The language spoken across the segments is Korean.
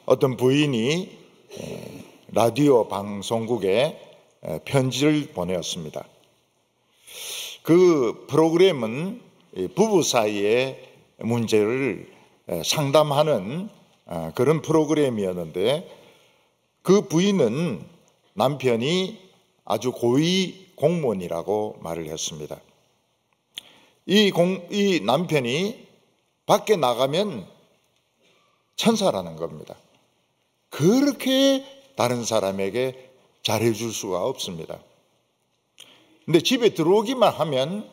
어떤 부인이 라디오 방송국에 편지를 보내었습니다. 그 프로그램은 부부 사이의 문제를 상담하는 그런 프로그램이었는데, 그 부인은 남편이 아주 고위 공무원이라고 말을 했습니다. 이 남편이 밖에 나가면 천사라는 겁니다. 그렇게 다른 사람에게 잘해줄 수가 없습니다. 근데 집에 들어오기만 하면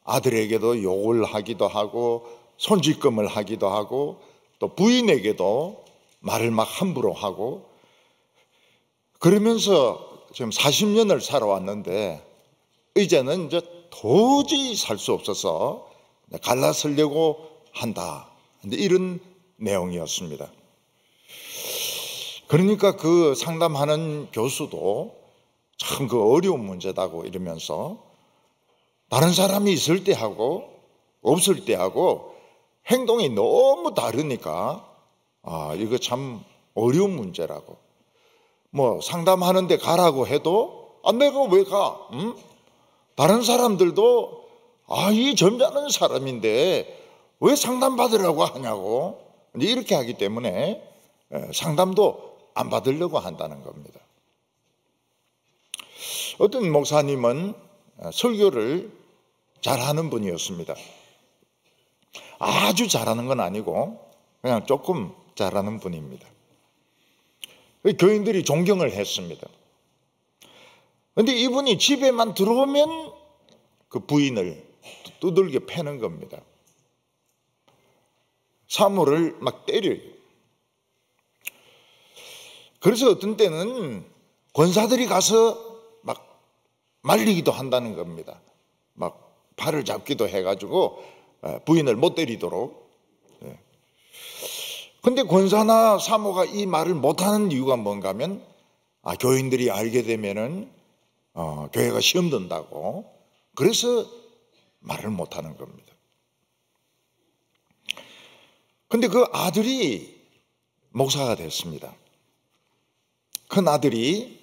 아들에게도 욕을 하기도 하고 손짓검을 하기도 하고 또 부인에게도 말을 막 함부로 하고, 그러면서 지금 40년을 살아왔는데 이제는 이제 도저히 살 수 없어서 갈라서려고 한다. 근데 이런 내용이었습니다. 그러니까 그 상담하는 교수도 참 그 어려운 문제다고 이러면서 다른 사람이 있을 때하고 없을 때하고 행동이 너무 다르니까 이거 참 어려운 문제라고. 뭐 상담하는데 가라고 해도 내가 왜 가? 응? 다른 사람들도 이 점잖은 사람인데 왜 상담받으라고 하냐고 이렇게 하기 때문에 상담도 안 받으려고 한다는 겁니다. 어떤 목사님은 설교를 잘하는 분이었습니다. 아주 잘하는 건 아니고 그냥 조금 잘하는 분입니다. 교인들이 존경을 했습니다. 그런데 이분이 집에만 들어오면 그 부인을 두들겨 패는 겁니다. 사모를 막 때려요. 그래서 어떤 때는 권사들이 가서 막 말리기도 한다는 겁니다. 막 팔을 잡기도 해가지고 부인을 못 때리도록. 근데 권사나 사모가 이 말을 못하는 이유가 뭔가 하면 교인들이 알게 되면은 교회가 시험 든다고, 그래서 말을 못하는 겁니다. 근데 그 아들이 목사가 됐습니다. 큰 아들이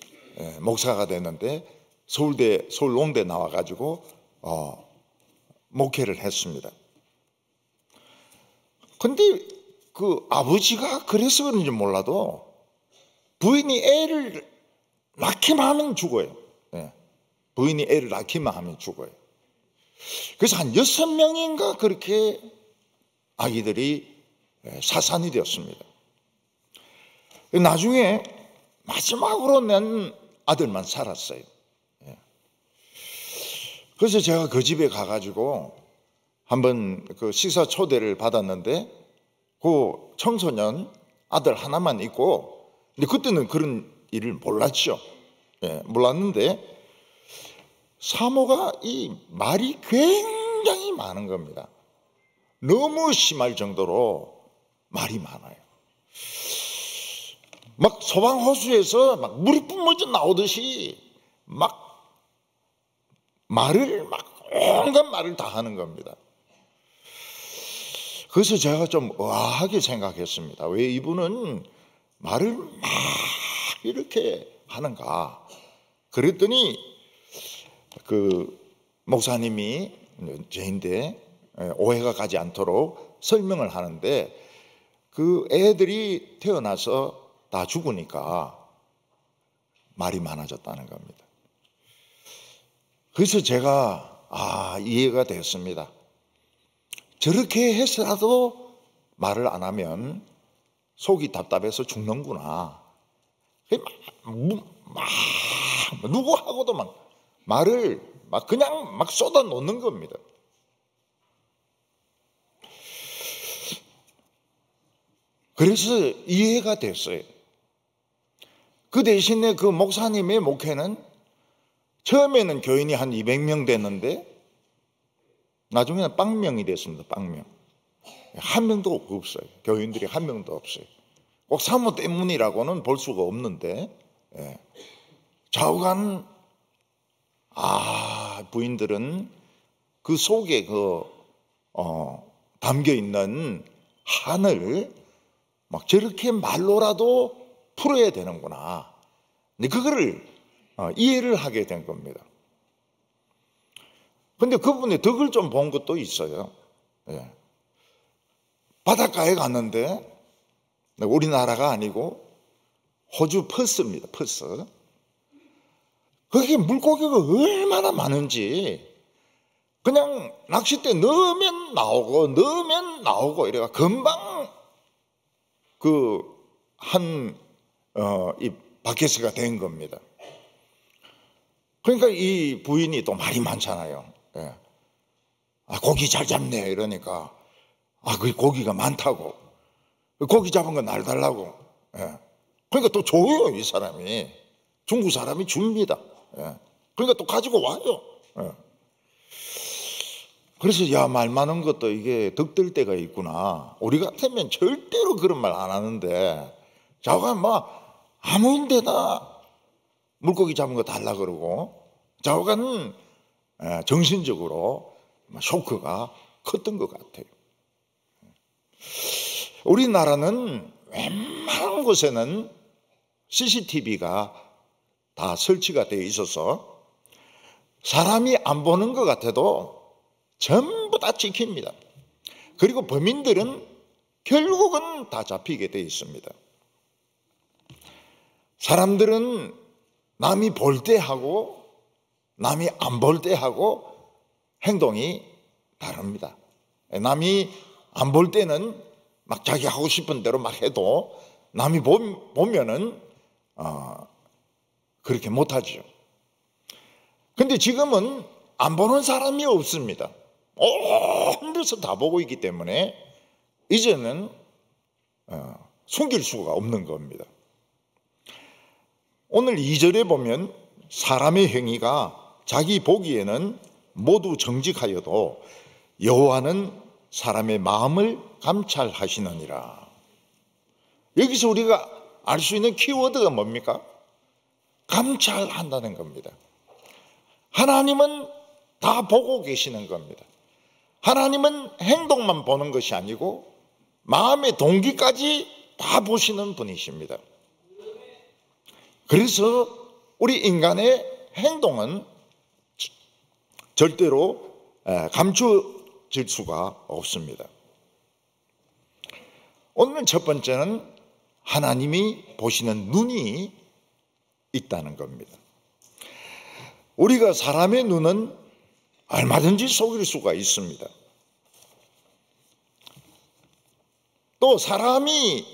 목사가 됐는데 서울농대 나와가지고 목회를 했습니다. 근데 그 아버지가 그래서 그런지 몰라도 부인이 애를 낳기만 하면 죽어요. 부인이 애를 낳기만 하면 죽어요. 그래서 한 6명인가 그렇게 아기들이 사산이 되었습니다. 나중에 마지막으로 낸 아들만 살았어요. 그래서 제가 그 집에 가가지고 한번 그 시사 초대를 받았는데 그 청소년 아들 하나만 있고, 근데 그때는 그런 일을 몰랐죠. 몰랐는데 사모가 이 말이 굉장히 많은 겁니다. 너무 심할 정도로 말이 많아요. 막 소방호수에서 막 물이 뿜어져 나오듯이 막 온갖 말을 다 하는 겁니다. 그래서 제가 좀 의아하게 생각했습니다. 왜 이분은 말을 막 이렇게 하는가? 그랬더니 그 목사님이 저인데 오해가 가지 않도록 설명을 하는데, 그 애들이 태어나서 다 죽으니까 말이 많아졌다는 겁니다. 그래서 제가 이해가 됐습니다. 저렇게 해서라도 말을 안 하면 속이 답답해서 죽는구나. 누구하고도 말을 그냥 쏟아 놓는 겁니다. 그래서 이해가 됐어요. 그 대신에 그 목사님의 목회는 처음에는 교인이 한 200명 됐는데 나중에는 빵명이 됐습니다. 빵명. 한 명도 없어요. 교인들이 한 명도 없어요. 꼭 사모 때문이라고는 볼 수가 없는데 좌우간 부인들은 그 속에 담겨 있는 한을 막 저렇게 말로라도 풀어야 되는구나. 근데 그거를 이해를 하게 된 겁니다. 근데 그분의 덕을 좀 본 것도 있어요. 예. 바닷가에 갔는데, 우리나라가 아니고 호주 퍼스입니다. 퍼스. 거기 물고기가 얼마나 많은지 그냥 낚싯대 넣으면 나오고 이래가 금방 이 바켓스가 된 겁니다. 그러니까 이 부인이 또 말이 많잖아요. 예. 고기 잘 잡네 이러니까 그 고기가 많다고, 고기 잡은 거 날 달라고. 예. 그러니까 또 줘요. 이 사람이, 중국 사람이 줍니다. 예. 그러니까 또 가지고 와요. 예. 그래서 말 많은 것도 이게 덕될 때가 있구나. 우리 같으면 절대로 그런 말 안 하는데 저가 아무 데다 물고기 잡은 거 달라 그러고, 저가는 정신적으로 쇼크가 컸던 것 같아요. 우리나라는 웬만한 곳에는 CCTV가 다 설치가 되어 있어서 사람이 안 보는 것 같아도 전부 다 찍힙니다. 그리고 범인들은 결국은 다 잡히게 되어 있습니다. 사람들은 남이 볼 때 하고 남이 안 볼 때 하고 행동이 다릅니다. 남이 안 볼 때는 막 자기 하고 싶은 대로 막 해도 남이 보면은 그렇게 못하죠. 근데 지금은 안 보는 사람이 없습니다. 온 데서 다 보고 있기 때문에 이제는 숨길 수가 없는 겁니다. 오늘 2절에 보면 사람의 행위가 자기 보기에는 모두 정직하여도 여호와는 사람의 마음을 감찰하시느니라. 여기서 우리가 알 수 있는 키워드가 뭡니까? 감찰한다는 겁니다. 하나님은 다 보고 계시는 겁니다. 하나님은 행동만 보는 것이 아니고 마음의 동기까지 다 보시는 분이십니다. 그래서 우리 인간의 행동은 절대로 감춰질 수가 없습니다. 오늘 첫 번째는 하나님이 보시는 눈이 있다는 겁니다. 우리가 사람의 눈은 얼마든지 속일 수가 있습니다. 또 사람이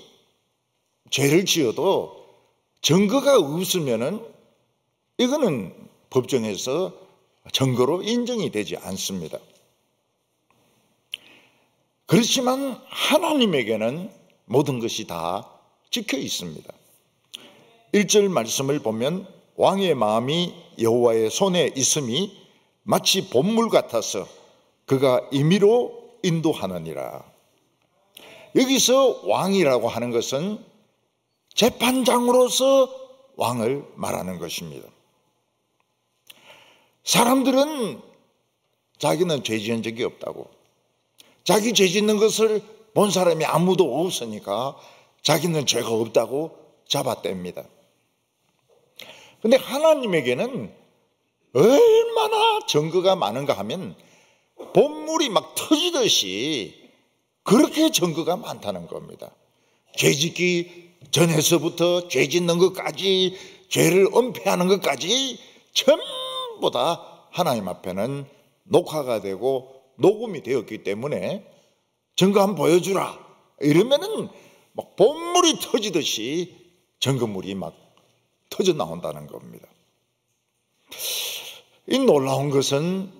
죄를 지어도 증거가 없으면은 이거는 법정에서 증거로 인정이 되지 않습니다. 그렇지만 하나님에게는 모든 것이 다 찍혀 있습니다. 1절 말씀을 보면 왕의 마음이 여호와의 손에 있음이 마치 봇물 같아서 그가 임의로 인도하느니라. 여기서 왕이라고 하는 것은 재판장으로서 왕을 말하는 것입니다. 사람들은 자기는 죄 지은 적이 없다고, 자기 죄 짓는 것을 본 사람이 아무도 없으니까 자기는 죄가 없다고 잡아댑니다. 근데 하나님에게는 얼마나 증거가 많은가 하면 봇물이 막 터지듯이 그렇게 증거가 많다는 겁니다. 죄 짓기 전에서부터 죄 짓는 것까지, 죄를 은폐하는 것까지 전부 다 하나님 앞에는 녹화가 되고 녹음이 되었기 때문에 증거 한번 보여주라 이러면은 막 봇물이 터지듯이 증거물이 막 터져 나온다는 겁니다. 이 놀라운 것은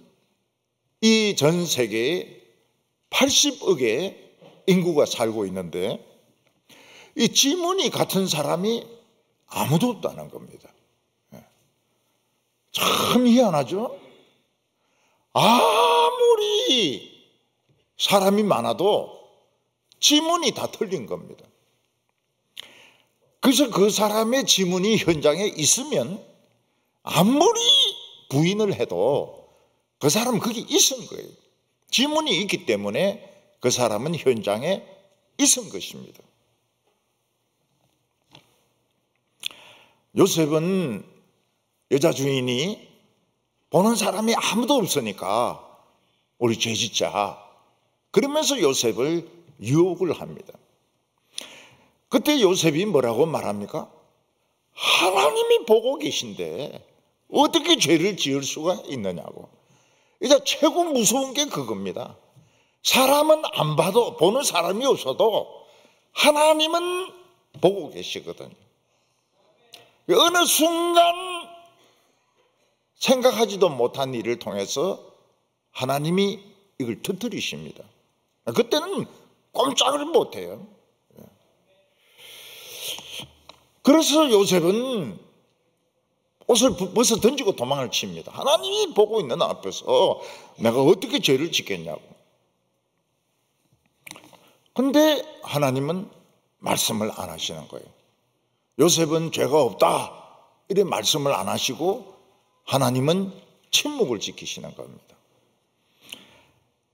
이 전 세계에 80억의 인구가 살고 있는데 이 지문이 같은 사람이 아무도 없다는 겁니다. 참 희한하죠? 아무리 사람이 많아도 지문이 다 틀린 겁니다. 그래서 그 사람의 지문이 현장에 있으면 아무리 부인을 해도 그 사람은 거기 있은 거예요. 지문이 있기 때문에 그 사람은 현장에 있은 것입니다. 요셉은 여자 주인이 보는 사람이 아무도 없으니까 우리 죄짓자 그러면서 요셉을 유혹을 합니다. 그때 요셉이 뭐라고 말합니까? 하나님이 보고 계신데 어떻게 죄를 지을 수가 있느냐고. 이제 최고 무서운 게 그겁니다. 사람은 안 봐도, 보는 사람이 없어도 하나님은 보고 계시거든요. 어느 순간 생각하지도 못한 일을 통해서 하나님이 이걸 터뜨리십니다. 그때는 꼼짝을 못해요. 그래서 요셉은 옷을 벗어 던지고 도망을 칩니다. 하나님이 보고 있는 앞에서 내가 어떻게 죄를 짓겠냐고. 근데 하나님은 말씀을 안 하시는 거예요. 요셉은 죄가 없다 이래 말씀을 안 하시고 하나님은 침묵을 지키시는 겁니다.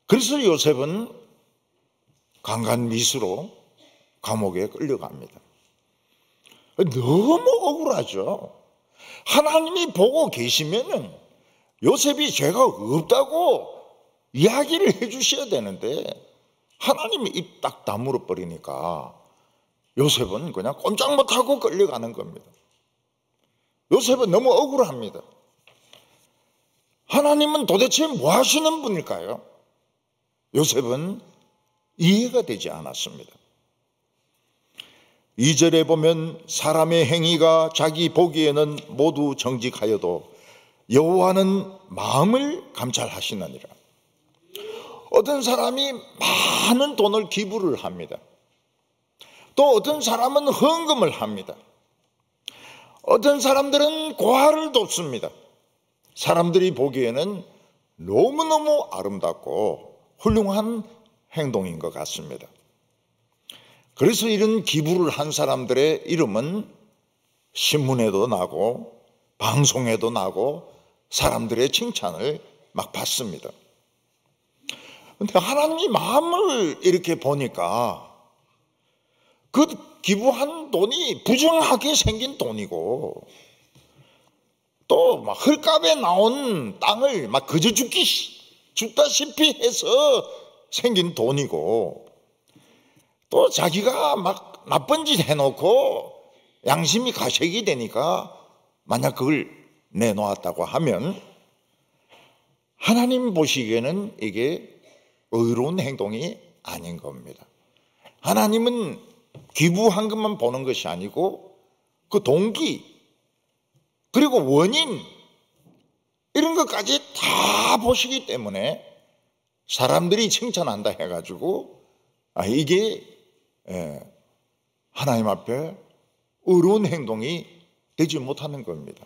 그래서 요셉은 강간미수로 감옥에 끌려갑니다. 너무 억울하죠. 하나님이 보고 계시면은 요셉이 죄가 없다고 이야기를 해주셔야 되는데 하나님이 입 딱 다물어 버리니까 요셉은 그냥 꼼짝 못하고 끌려가는 겁니다. 요셉은 너무 억울합니다. 하나님은 도대체 뭐 하시는 분일까요? 요셉은 이해가 되지 않았습니다. 2절에 보면 사람의 행위가 자기 보기에는 모두 정직하여도 여호와는 마음을 감찰하시느니라. 어떤 사람이 많은 돈을 기부를 합니다. 또 어떤 사람은 헌금을 합니다. 어떤 사람들은 고아를 돕습니다. 사람들이 보기에는 너무너무 아름답고 훌륭한 행동인 것 같습니다. 그래서 이런 기부를 한 사람들의 이름은 신문에도 나고 방송에도 나고 사람들의 칭찬을 막 받습니다. 그런데 하나님이 마음을 이렇게 보니까 그 기부한 돈이 부정하게 생긴 돈이고 또 막 헐값에 나온 땅을 막 그저 죽다시피 해서 생긴 돈이고 또 자기가 막 나쁜 짓 해놓고 양심이 가책이 되니까 만약 그걸 내놓았다고 하면 하나님 보시기에는 이게 의로운 행동이 아닌 겁니다. 하나님은 기부한 것만 보는 것이 아니고 그 동기 그리고 원인 이런 것까지 다 보시기 때문에 사람들이 칭찬한다 해가지고 이게 하나님 앞에 의로운 행동이 되지 못하는 겁니다.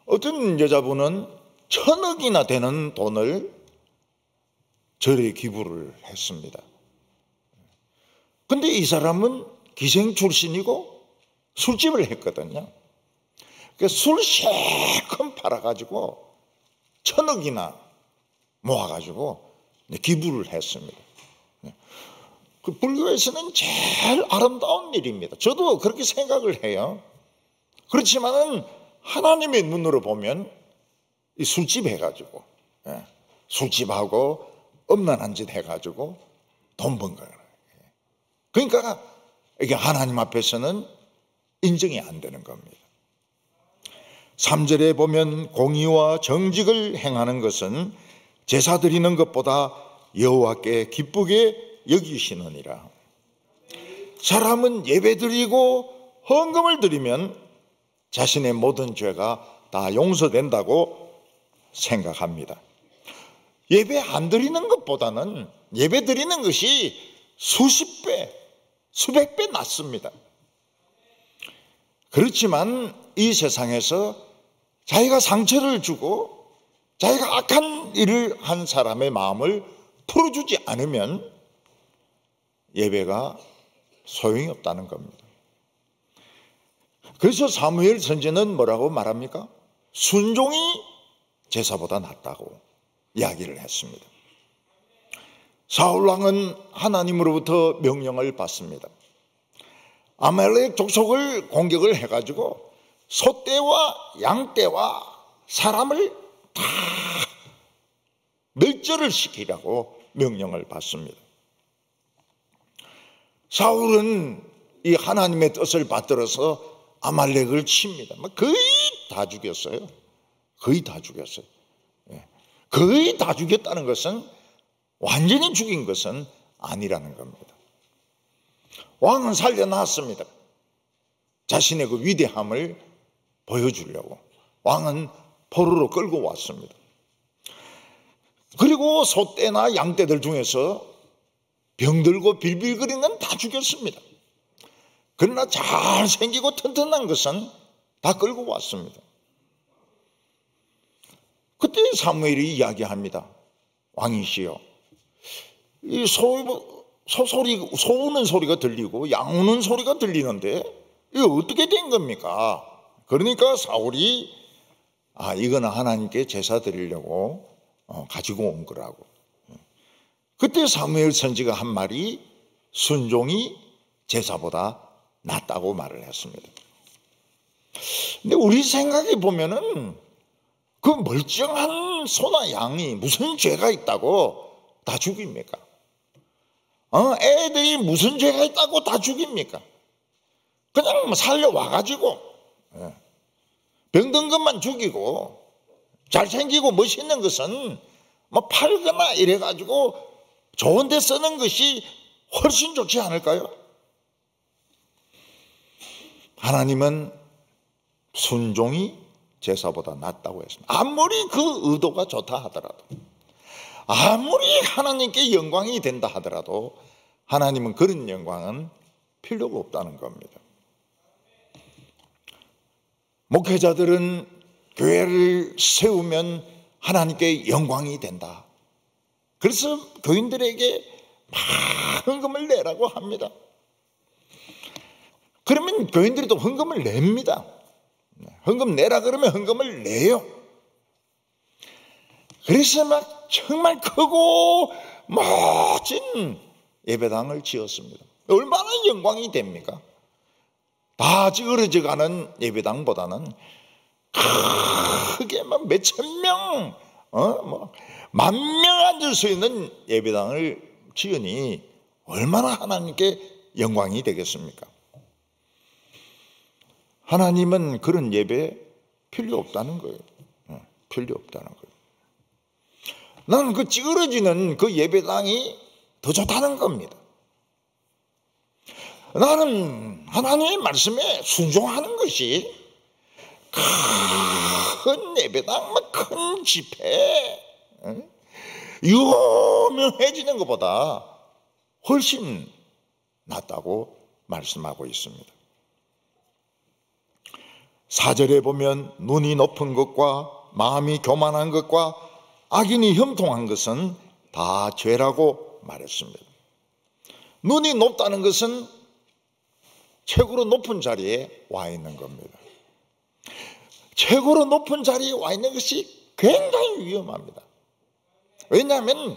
어떤 여자분은 1,000억이나 되는 돈을 절에 기부를 했습니다. 근데 이 사람은 기생 출신이고 술집을 했거든요. 술 실컷 팔아가지고 1,000억이나 모아가지고 기부를 했습니다. 그 불교에서는 제일 아름다운 일입니다. 저도 그렇게 생각을 해요. 그렇지만은 하나님의 눈으로 보면 이 술집 해가지고 술집하고 음란한 짓 해가지고 돈 번 거예요. 그러니까 이게 하나님 앞에서는 인정이 안 되는 겁니다. 3절에 보면 공의와 정직을 행하는 것은 제사 드리는 것보다 여호와께 기쁘게 여기시느니라. 사람은 예배 드리고 헌금을 드리면 자신의 모든 죄가 다 용서된다고 생각합니다. 예배 안 드리는 것보다는 예배 드리는 것이 수십 배, 수백 배 낫습니다. 그렇지만 이 세상에서 자기가 상처를 주고 자기가 악한 일을 한 사람의 마음을 풀어주지 않으면 예배가 소용이 없다는 겁니다. 그래서 사무엘 선지는 뭐라고 말합니까? 순종이 제사보다 낫다고 이야기를 했습니다. 사울 왕은 하나님으로부터 명령을 받습니다. 아말렉 족속을 공격을 해가지고 소떼와 양떼와 사람을 다 멸절을 시키라고 명령을 받습니다. 사울은 이 하나님의 뜻을 받들어서 아말렉을 칩니다. 거의 다 죽였어요. 거의 다 죽였어요. 거의 다 죽였다는 것은 완전히 죽인 것은 아니라는 겁니다. 왕은 살려놨습니다. 자신의 그 위대함을 보여주려고 왕은 포로로 끌고 왔습니다. 그리고 소떼나 양떼들 중에서 병들고 빌빌거리는 건 다 죽였습니다. 그러나 잘생기고 튼튼한 것은 다 끌고 왔습니다. 그때 사무엘이 이야기합니다. 왕이시여, 이 소 우는 소리가 들리고 양 우는 소리가 들리는데 이게 어떻게 된 겁니까? 그러니까 사울이 이거는 하나님께 제사 드리려고 가지고 온 거라고. 그때 사무엘 선지가 한 말이 순종이 제사보다 낫다고 말을 했습니다. 근데 우리 생각해 보면은 그 멀쩡한 소나 양이 무슨 죄가 있다고 다 죽입니까? 애들이 무슨 죄가 있다고 다 죽입니까? 그냥 살려와가지고 병든 것만 죽이고 잘생기고 멋있는 것은 팔거나 이래가지고 좋은 데 쓰는 것이 훨씬 좋지 않을까요? 하나님은 순종이 제사보다 낫다고 했습니다. 아무리 그 의도가 좋다 하더라도, 아무리 하나님께 영광이 된다 하더라도 하나님은 그런 영광은 필요가 없다는 겁니다. 목회자들은 교회를 세우면 하나님께 영광이 된다. 그래서 교인들에게 막 헌금을 내라고 합니다. 그러면 교인들이 또 헌금을 냅니다. 헌금 내라 그러면 헌금을 내요. 그래서 막 정말 크고 멋진 예배당을 지었습니다. 얼마나 영광이 됩니까? 다 찌그러져가는 예배당보다는 크게 막 몇천 명, 만 명 앉을 수 있는 예배당을 지으니 얼마나 하나님께 영광이 되겠습니까? 하나님은 그런 예배 필요 없다는 거예요. 필요 없다는 거예요. 나는 그 찌그러지는 그 예배당이 더 좋다는 겁니다. 나는 하나님의 말씀에 순종하는 것이 큰 예배당, 큰 집회, 유명해지는 것보다 훨씬 낫다고 말씀하고 있습니다. 4절에 보면 눈이 높은 것과 마음이 교만한 것과 악인이 형통한 것은 다 죄라고 말했습니다. 눈이 높다는 것은 최고로 높은 자리에 와 있는 겁니다. 최고로 높은 자리에 와 있는 것이 굉장히 위험합니다. 왜냐하면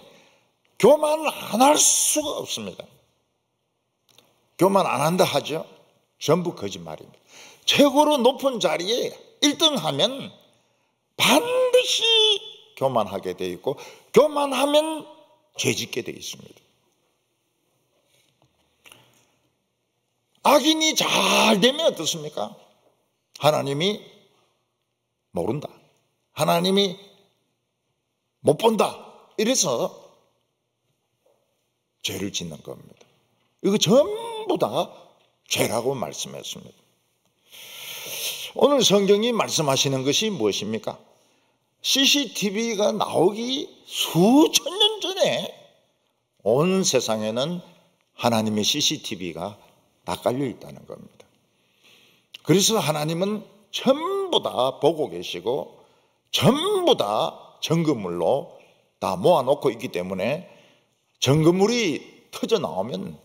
교만 안 할 수가 없습니다. 교만 안 한다 하죠? 전부 거짓말입니다. 최고로 높은 자리에 1등하면 반드시 교만하게 되어 있고 교만하면 죄짓게 되어 있습니다. 악인이 잘 되면 어떻습니까? 하나님이 모른다. 하나님이 못 본다. 이래서 죄를 짓는 겁니다. 이거 전부 다 죄라고 말씀했습니다. 오늘 성경이 말씀하시는 것이 무엇입니까? CCTV가 나오기 수천 년 전에 온 세상에는 하나님의 CCTV가 다 깔려 있다는 겁니다. 그래서 하나님은 전부 다 보고 계시고 전부 다 증거물로 다 모아놓고 있기 때문에 증거물이 터져 나오면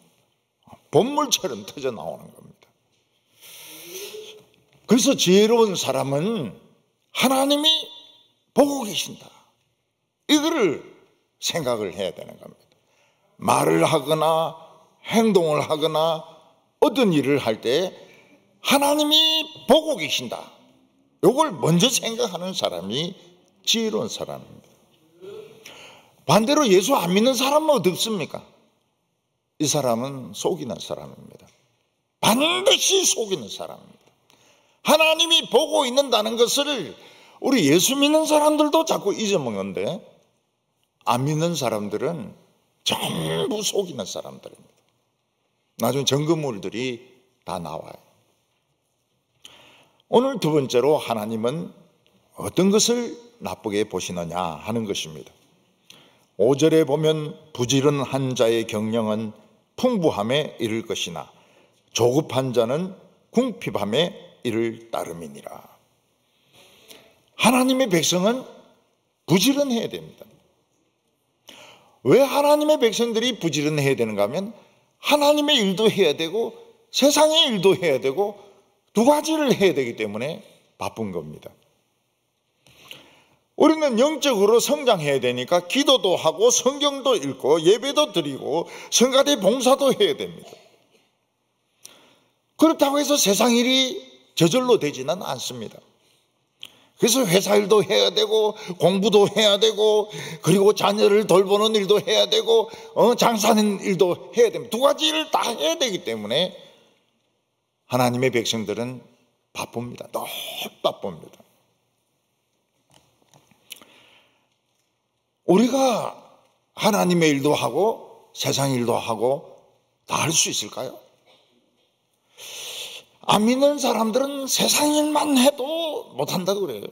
본물처럼 터져 나오는 겁니다. 그래서 지혜로운 사람은 하나님이 보고 계신다. 이거를 생각을 해야 되는 겁니다. 말을 하거나 행동을 하거나 어떤 일을 할 때 하나님이 보고 계신다, 이걸 먼저 생각하는 사람이 지혜로운 사람입니다. 반대로 예수 안 믿는 사람은 어떻습니까? 이 사람은 속이는 사람입니다. 반드시 속이는 사람입니다. 하나님이 보고 있는다는 것을 우리 예수 믿는 사람들도 자꾸 잊어먹는데, 안 믿는 사람들은 전부 속이는 사람들입니다. 나중에 증거물들이 다 나와요. 오늘 두 번째로 하나님은 어떤 것을 나쁘게 보시느냐 하는 것입니다. 5절에 보면 부지런한 자의 경영은 풍부함에 이를 것이나 조급한 자는 궁핍함에 이를 따름이니라. 하나님의 백성은 부지런해야 됩니다. 왜 하나님의 백성들이 부지런해야 되는가 하면, 하나님의 일도 해야 되고 세상의 일도 해야 되고 두 가지를 해야 되기 때문에 바쁜 겁니다. 우리는 영적으로 성장해야 되니까 기도도 하고 성경도 읽고 예배도 드리고 성가대 봉사도 해야 됩니다. 그렇다고 해서 세상 일이 저절로 되지는 않습니다. 그래서 회사 일도 해야 되고 공부도 해야 되고 그리고 자녀를 돌보는 일도 해야 되고 장사하는 일도 해야 됩니다. 두 가지 일을 다 해야 되기 때문에 하나님의 백성들은 바쁩니다. 너무 바쁩니다. 우리가 하나님의 일도 하고 세상 일도 하고 다 할 수 있을까요? 안 믿는 사람들은 세상 일만 해도 못한다고 그래요.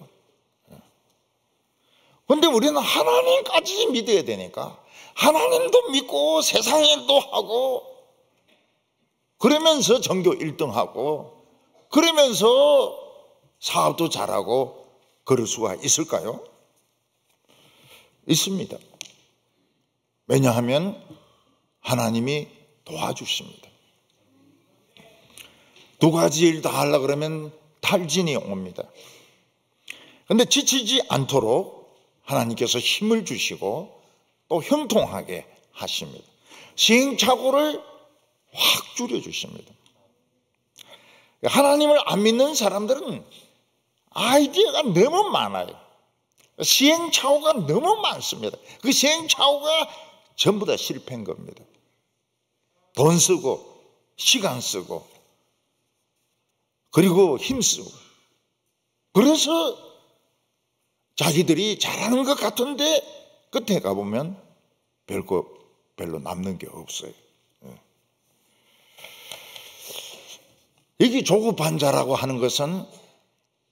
그런데 우리는 하나님까지 믿어야 되니까 하나님도 믿고 세상 일도 하고 그러면서 전교 1등하고 그러면서 사업도 잘하고 그럴 수가 있을까요? 있습니다. 왜냐하면 하나님이 도와주십니다. 두 가지 일 다 하려고 그러면 탈진이 옵니다. 그런데 지치지 않도록 하나님께서 힘을 주시고 또 형통하게 하십니다. 시행착오를 확 줄여주십니다. 하나님을 안 믿는 사람들은 아이디어가 너무 많아요. 시행착오가 너무 많습니다. 그 시행착오가 전부 다 실패인 겁니다. 돈 쓰고 시간 쓰고 그리고 힘쓰고, 그래서 자기들이 잘하는 것 같은데 끝에 가보면 별로 남는 게 없어요. 여기 조급한 자라고 하는 것은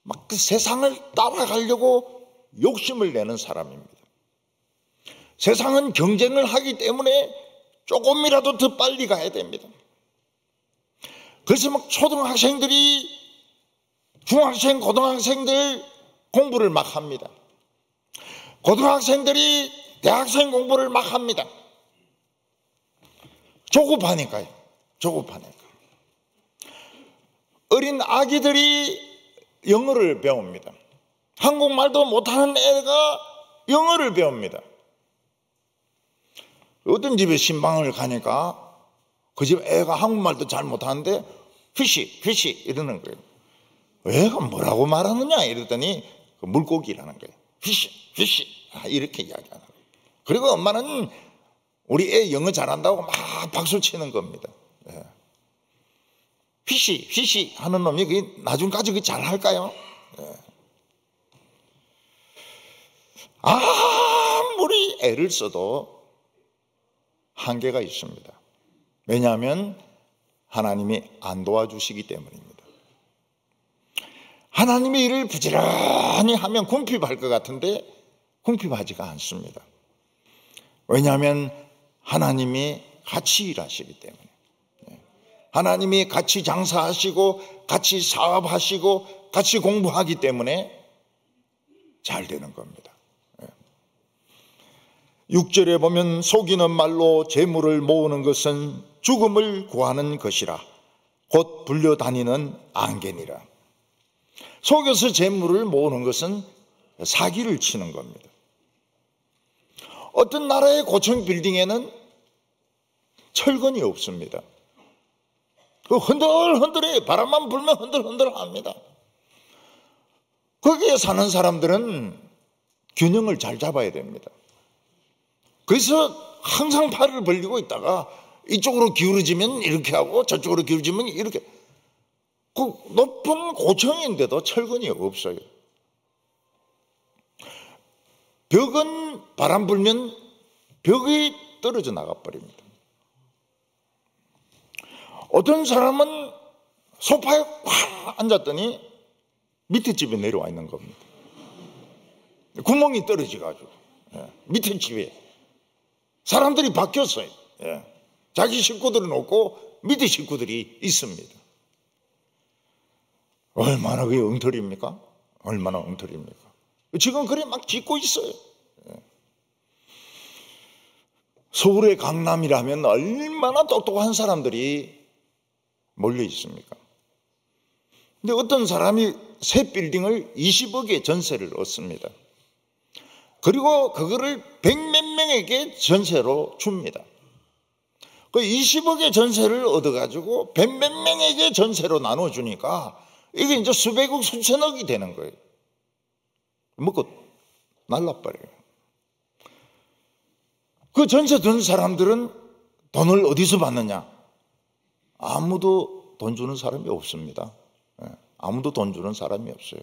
막 그 세상을 따라가려고 욕심을 내는 사람입니다. 세상은 경쟁을 하기 때문에 조금이라도 더 빨리 가야 됩니다. 그래서 막 초등학생들이 중학생, 고등학생들 공부를 막 합니다. 고등학생들이 대학생 공부를 막 합니다. 조급하니까요. 조급하니까. 어린 아기들이 영어를 배웁니다. 한국말도 못하는 애가 영어를 배웁니다. 어떤 집에 신방을 가니까 그 집 애가 한국말도 잘 못하는데 피시 이러는 거예요. 애가 뭐라고 말하느냐 이랬더니 그 물고기라는 거예요. 피시 이렇게 이야기하는 거예요. 그리고 엄마는 우리 애 영어 잘한다고 막 박수 치는 겁니다. 피시 하는 놈이 나중까지 잘할까요? 아무리 애를 써도 한계가 있습니다. 왜냐하면 하나님이 안 도와주시기 때문입니다. 하나님의 일을 부지런히 하면 궁핍할 것 같은데 궁핍하지가 않습니다. 왜냐하면 하나님이 같이 일하시기 때문에, 하나님이 같이 장사하시고 같이 사업하시고 같이 공부하기 때문에 잘 되는 겁니다. 6절에 보면 속이는 말로 재물을 모으는 것은 죽음을 구하는 것이라 곧 불려다니는 안개니라. 속여서 재물을 모으는 것은 사기를 치는 겁니다. 어떤 나라의 고층 빌딩에는 철근이 없습니다. 흔들흔들해. 바람만 불면 흔들흔들합니다. 거기에 사는 사람들은 균형을 잘 잡아야 됩니다. 그래서 항상 팔을 벌리고 있다가 이쪽으로 기울어지면 이렇게 하고 저쪽으로 기울어지면 이렇게. 그 높은 고층인데도 철근이 없어요. 벽은 바람 불면 벽이 떨어져 나가버립니다. 어떤 사람은 소파에 확 앉았더니 밑에 집에 내려와 있는 겁니다. 구멍이 떨어져가지고. 밑에 집에 사람들이 바뀌었어요. 자기 식구들은 없고 밑에 식구들이 있습니다. 얼마나 그게 엉터리입니까? 얼마나 엉터리입니까? 지금 그래 막 짓고 있어요. 서울의 강남이라면 얼마나 똑똑한 사람들이 몰려 있습니까? 근데 어떤 사람이 새 빌딩을 20억에 전세를 얻습니다. 그리고 그거를 100몇 명에게 전세로 줍니다. 그 20억의 전세를 얻어가지고 100몇 명에게 전세로 나눠주니까 이게 이제 수백억, 수천억이 되는 거예요. 먹고 날라버려요. 그 전세 든 사람들은 돈을 어디서 받느냐? 아무도 돈 주는 사람이 없습니다. 아무도 돈 주는 사람이 없어요.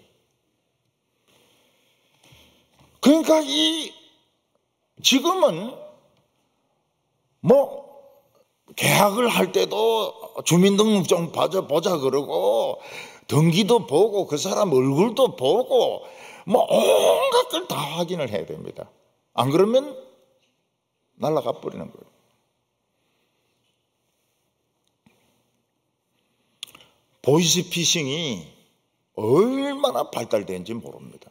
그러니까 지금은 계약을 할 때도 주민등록증 보자 그러고 등기도 보고 그 사람 얼굴도 보고 온갖 걸 다 확인을 해야 됩니다. 안 그러면 날아가 버리는 거예요. 보이스피싱이 얼마나 발달된지 모릅니다.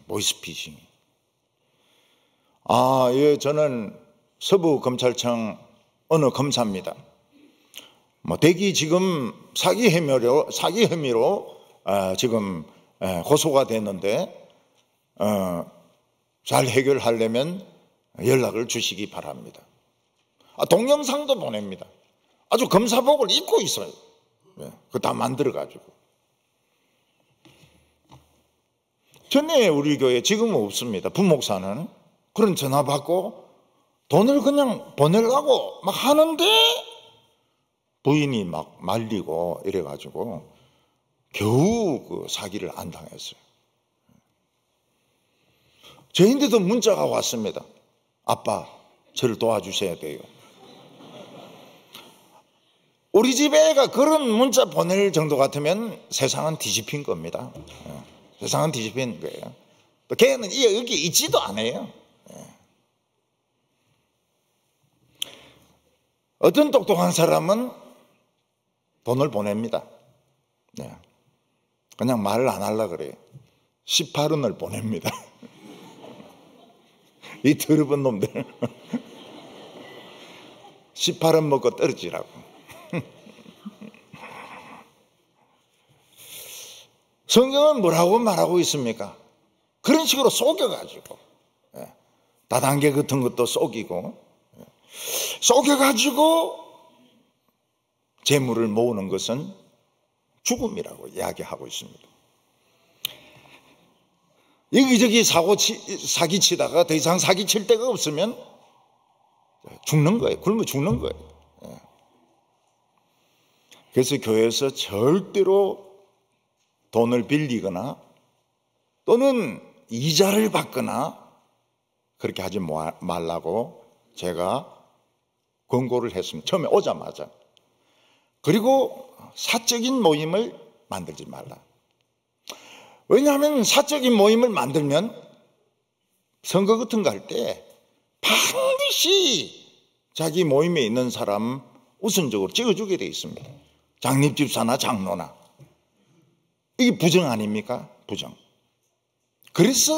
보이스피싱이. 예, 저는 서부검찰청 어느 검사입니다. 대기 지금 사기 혐의로 지금 고소가 됐는데 잘 해결하려면 연락을 주시기 바랍니다. 동영상도 보냅니다. 아주 검사복을 입고 있어요. 그거 다 만들어가지고. 전에 우리 교회 지금은 없습니다. 부목사는 그런 전화 받고 돈을 그냥 보내려고 막 하는데 부인이 막 말리고 이래가지고 겨우 그 사기를 안 당했어요. 저희인데도 문자가 왔습니다. 아빠, 저를 도와주셔야 돼요. 우리 집 애가 그런 문자 보낼 정도 같으면 세상은 뒤집힌 겁니다. 세상은 뒤집힌 거예요. 또 걔는 여기 있지도 않아요. 어떤 똑똑한 사람은 돈을 보냅니다. 그냥 말을 안 하려고 그래요. 18원을 보냅니다. 이 더러운 놈들. 18원 먹고 떨어지라고. 성경은 뭐라고 말하고 있습니까? 그런 식으로 속여가지고 다단계 같은 것도 속이고 속여가지고 재물을 모으는 것은 죽음이라고 이야기하고 있습니다. 여기저기 사기치다가 더 이상 사기칠 데가 없으면 죽는 거예요. 굶어 죽는 거예요. 그래서 교회에서 절대로 돈을 빌리거나 또는 이자를 받거나 그렇게 하지 말라고 제가 권고를 했습니다. 처음에 오자마자. 그리고 사적인 모임을 만들지 말라. 왜냐하면 사적인 모임을 만들면 선거 같은 거 할 때 반드시 자기 모임에 있는 사람 우선적으로 찍어주게 되어 있습니다. 장립집사나 장로나. 이게 부정 아닙니까? 부정. 그래서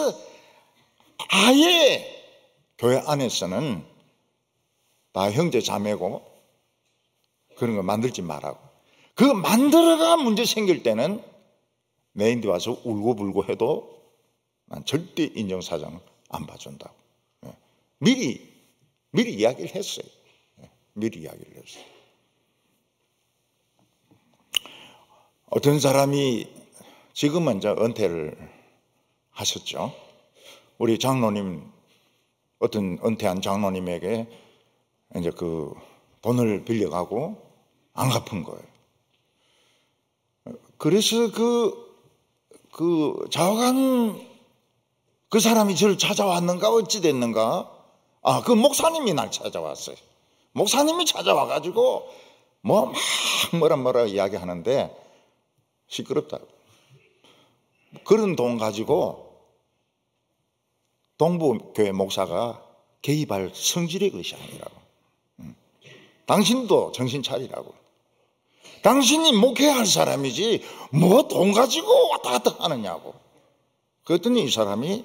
아예 교회 안에서는 다 형제 자매고 그런 거 만들지 말라고. 그거 만들어가 문제 생길 때는 내인데 와서 울고불고 해도 난 절대 인정사정 안 봐준다고. 미리 이야기를 했어요. 미리 이야기를 했어요. 어떤 사람이 지금은 이제 은퇴를 하셨죠. 우리 장로님, 어떤 은퇴한 장로님에게 이제 그 돈을 빌려가고 안 갚은 거예요. 그래서 좌우간 그 사람이 저를 찾아왔는가 어찌 됐는가? 그 목사님이 날 찾아왔어요. 목사님이 찾아와가지고 뭐라 이야기하는데 시끄럽다고. 그런 돈 가지고 동부교회 목사가 개입할 성질의 것이 아니라고. 당신도 정신 차리라고. 당신이 목회할 사람이지 뭐 돈 가지고 왔다 갔다 하느냐고. 그랬더니 이 사람이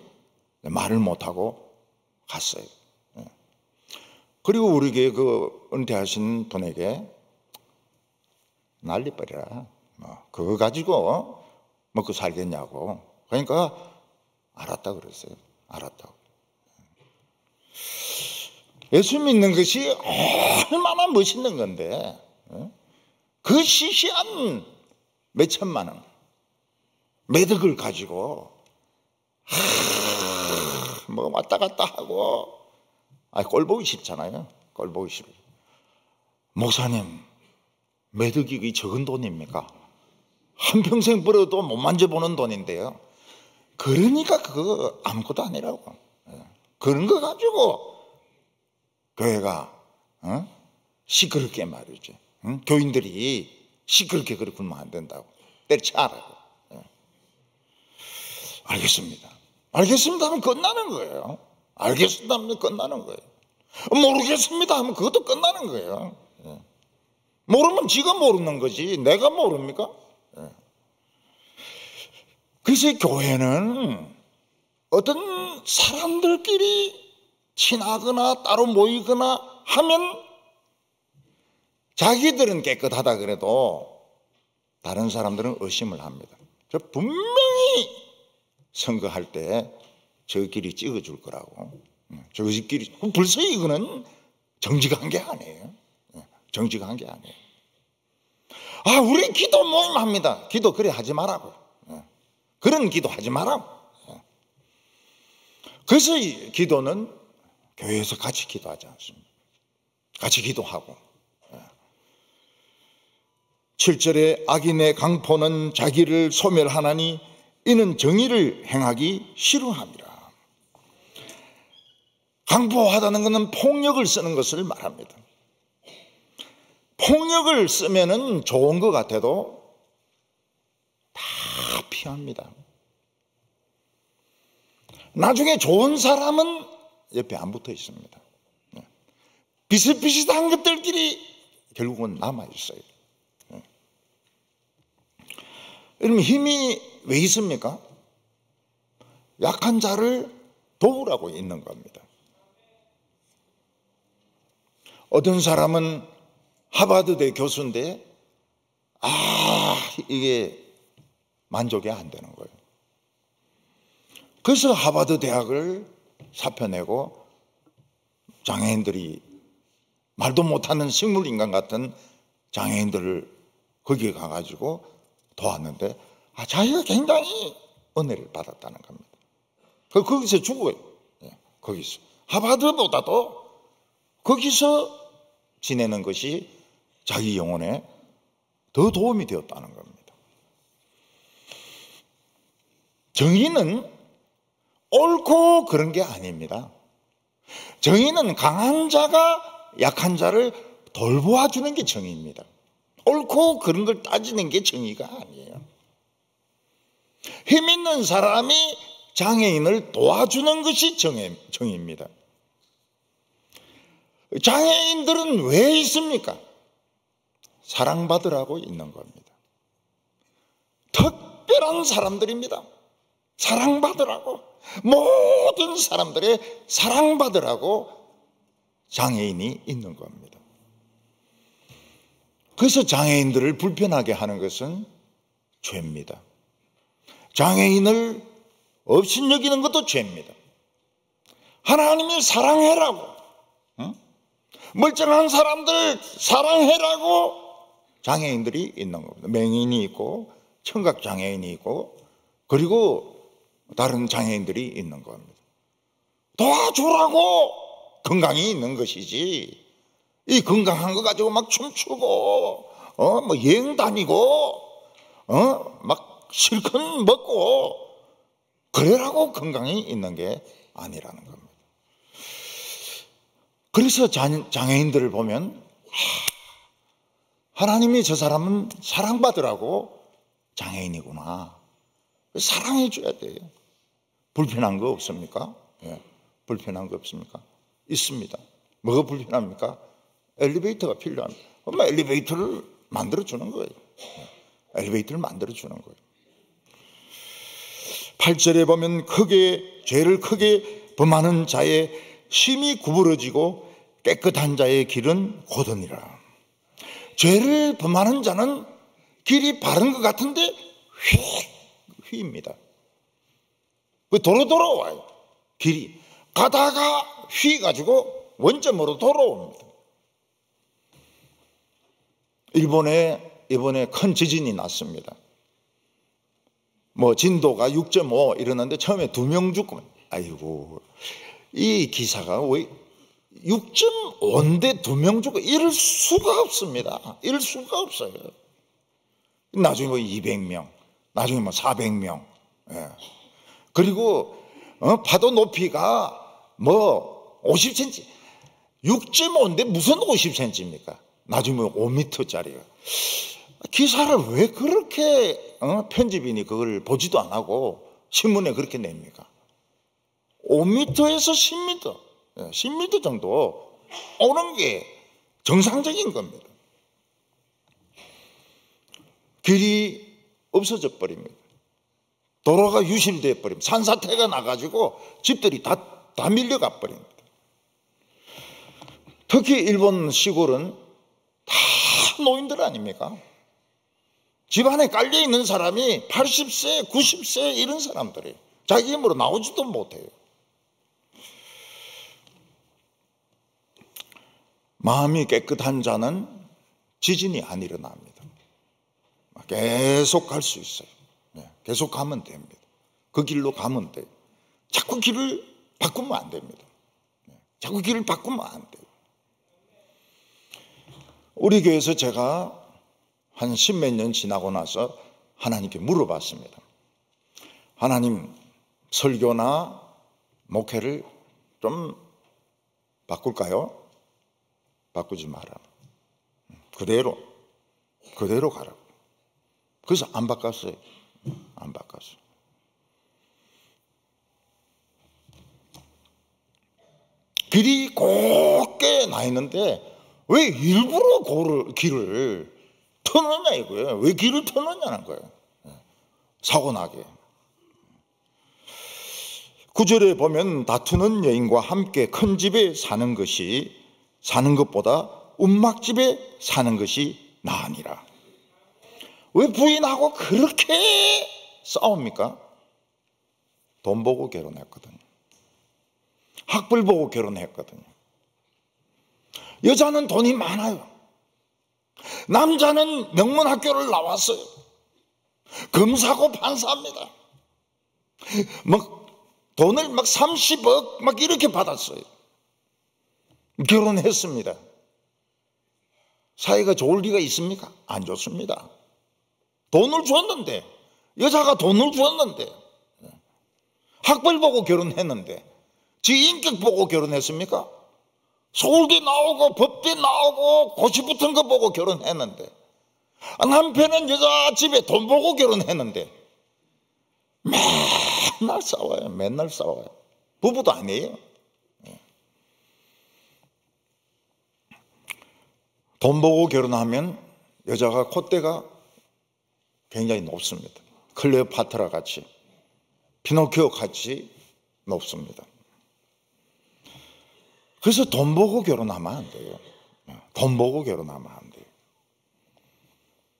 말을 못하고 갔어요. 그리고 우리 교회 그 은퇴하신 분에게 난리버리라. 그거 가지고 먹고 살겠냐고. 그러니까 알았다 그랬어요. 알았다고. 예수 믿는 것이 얼마나 멋있는 건데, 그 시시한 몇천만 원 매덕을 가지고 뭐 왔다 갔다 하고, 꼴 보기 싫잖아요. 꼴 보기 싫어요. 목사님, 매덕이 적은 돈입니까? 한평생 벌어도 못 만져보는 돈인데요. 그러니까 그거 아무것도 아니라고. 그런 거 가지고 교회가 시끄럽게 말이지. 교인들이 시끄럽게 그렇게 굴면 안 된다고. 때려치라고. 알겠습니다. 알겠습니다 하면 끝나는 거예요. 알겠습니다 하면 끝나는 거예요. 모르겠습니다 하면 그것도 끝나는 거예요. 모르면 지가 모르는 거지 내가 모릅니까? 그래서 교회는 어떤 사람들끼리 친하거나 따로 모이거나 하면 자기들은 깨끗하다 그래도 다른 사람들은 의심을 합니다. 저 분명히 선거할 때 저끼리 찍어줄 거라고. 저끼리 벌써 이거는 정직한 게 아니에요. 정직한 게 아니에요. 우리 기도 모임 합니다. 기도 그래 하지 말라고. 그런 기도 하지 말라고. 그래서 이 기도는 교회에서 같이 기도하지 않습니다. 같이 기도하고. 7절에 악인의 강포는 자기를 소멸하나니 이는 정의를 행하기 싫어함이라. 강포하다는 것은 폭력을 쓰는 것을 말합니다. 폭력을 쓰면은 좋은 것 같아도 다 피합니다. 나중에 좋은 사람은 옆에 안 붙어 있습니다. 비슷비슷한 것들끼리 결국은 남아 있어요. 여러분, 힘이 왜 있습니까? 약한 자를 도우라고 있는 겁니다. 어떤 사람은 하버드대 교수인데 이게 만족이 안 되는 거예요. 그래서 하버드 대학을 사표내고 장애인들이 말도 못하는 식물인간 같은 장애인들을 거기에 가가지고 도왔는데 자기가 굉장히 은혜를 받았다는 겁니다. 거기서 죽어요. 거기서 하버드보다도 거기서 지내는 것이 자기 영혼에 더 도움이 되었다는 겁니다. 정의는 옳고 그런 게 아닙니다. 정의는 강한 자가 약한 자를 돌보아주는 게 정의입니다. 옳고 그런 걸 따지는 게 정의가 아니에요. 힘 있는 사람이 장애인을 도와주는 것이 정의입니다. 장애인들은 왜 있습니까? 사랑받으라고 있는 겁니다. 특별한 사람들입니다. 사랑받으라고. 모든 사람들의 사랑받으라고 장애인이 있는 겁니다. 그래서 장애인들을 불편하게 하는 것은 죄입니다. 장애인을 업신여기는 것도 죄입니다. 하나님이 사랑해라고, 멀쩡한 사람들 사랑해라고 장애인들이 있는 겁니다. 맹인이 있고 청각장애인이 있고 그리고 다른 장애인들이 있는 겁니다. 도와주라고 건강이 있는 것이지, 이 건강한 거 가지고 막 춤추고 뭐 여행 다니고 막 실컷 먹고 그래라고 건강이 있는 게 아니라는 겁니다. 그래서 장애인들을 보면 하나님이 저 사람은 사랑받으라고 장애인이구나, 사랑해 줘야 돼요. 불편한 거 없습니까? 예. 불편한 거 없습니까? 있습니다. 뭐가 불편합니까? 엘리베이터가 필요합니다. 엄마 엘리베이터를 만들어 주는 거예요. 엘리베이터를 만들어 주는 거예요. 8절에 보면 죄를 크게 범하는 자의 심히 구부러지고 깨끗한 자의 길은 고든이라. 죄를 범하는 자는 길이 바른 것 같은데 휘입니다. 도로 와요. 길이 가다가 휘가지고 원점으로 돌아옵니다. 일본에 이번에 큰 지진이 났습니다. 뭐 진도가 6.5 이러는데 처음에 2명 죽고, 아이고, 이 기사가 왜 6.5인데 2명 죽고, 이럴 수가 없습니다. 이럴 수가 없어요. 나중에 뭐 200명, 나중에 뭐 400명. 예. 그리고 파도 높이가 뭐 50cm, 6.5인데 무슨 50cm입니까? 나중에 뭐 5m짜리가. 기사를 왜 그렇게 편집인이 그걸 보지도 안 하고 신문에 그렇게 냅니까? 5m에서 10m, 10m 정도 오는 게 정상적인 겁니다. 길이 없어져 버립니다. 도로가 유실돼 버립니다. 산사태가 나가지고 집들이 다 밀려가 버립니다. 특히 일본 시골은 다 노인들 아닙니까? 집안에 깔려있는 사람이 80세, 90세 이런 사람들이에요. 자기 힘으로 나오지도 못해요. 마음이 깨끗한 자는 지진이 안 일어납니다. 계속 갈 수 있어요. 계속 가면 됩니다. 그 길로 가면 돼요. 자꾸 길을 바꾸면 안 됩니다. 자꾸 길을 바꾸면 안 돼요. 우리 교회에서 제가 한 10몇 년 지나고 나서 하나님께 물어봤습니다. 하나님, 설교나 목회를 좀 바꿀까요? 바꾸지 마라. 그대로 가라. 그래서 안 바꿨어요. 안 바꿨어요. 길이 곱게 나 있는데 왜 일부러 길을 터느냐 이거예요. 왜 길을 터느냐는 거예요. 사고 나게. 9절에 보면 다투는 여인과 함께 큰 집에 사는 것보다 움막집에 사는 것이 나으니라. 왜 부인하고 그렇게 싸웁니까? 돈 보고 결혼했거든요. 학벌 보고 결혼했거든요. 여자는 돈이 많아요. 남자는 명문학교를 나왔어요. 검사고 판사입니다. 돈을 30억 이렇게 받았어요. 결혼했습니다. 사이가 좋을 리가 있습니까? 안 좋습니다. 돈을 줬는데, 여자가 돈을 줬는데, 학벌 보고 결혼했는데, 지 인격 보고 결혼했습니까? 서울대 나오고 법대 나오고 고시 붙은 거 보고 결혼했는데, 남편은 여자 집에 돈 보고 결혼했는데 맨날 싸워요. 맨날 싸워요. 부부도 아니에요. 돈 보고 결혼하면 여자가 콧대가 굉장히 높습니다. 클레오파트라 같이, 피노키오 같이 높습니다. 그래서 돈 보고 결혼하면 안 돼요. 돈 보고 결혼하면 안 돼요.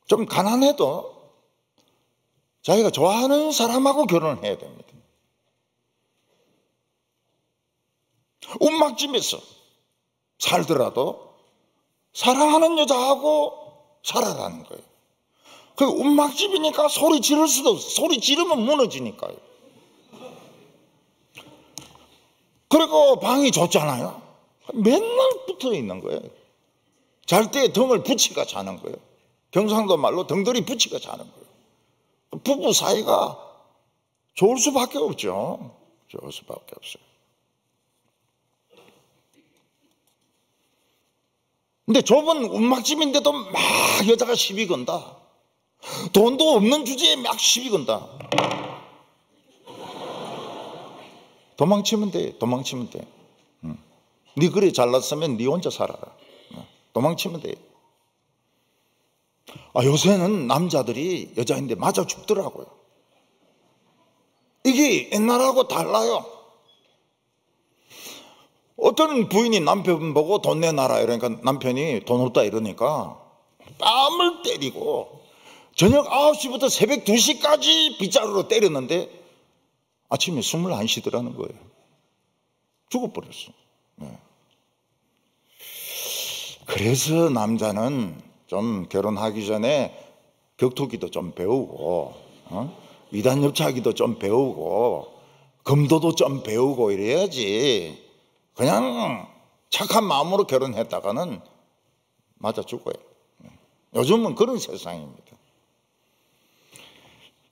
좀 가난해도 자기가 좋아하는 사람하고 결혼을 해야 됩니다. 움막집에서 살더라도 사랑하는 여자하고 살아라는 거예요. 그 움막집이니까 소리 지를 수도 없어. 소리 지르면 무너지니까요. 그리고 방이 좁잖아요. 맨날 붙어 있는 거예요. 잘 때 등을 붙이가 자는 거예요. 경상도 말로 등들이 붙이가 자는 거예요. 부부 사이가 좋을 수밖에 없죠. 좋을 수밖에 없어요. 근데 좁은 움막집인데도 막 여자가 시비 건다. 돈도 없는 주제에 막 시비 건다. 도망치면 돼. 도망치면 돼. 네 그래 잘났으면 네 혼자 살아라. 도망치면 돼. 요새는 남자들이 여자인데 맞아 죽더라고요. 이게 옛날하고 달라요. 어떤 부인이 남편 보고 돈 내놔라 이러니까 남편이 돈 없다 이러니까 뺨을 때리고 저녁 9시부터 새벽 2시까지 빗자루로 때렸는데 아침에 숨을 안 쉬더라는 거예요. 죽어버렸어. 네. 그래서 남자는 좀 결혼하기 전에 격투기도 좀 배우고 이단 협차기도 좀 배우고 검도도 좀 배우고 이래야지 그냥 착한 마음으로 결혼했다가는 맞아 죽어요. 요즘은 그런 세상입니다.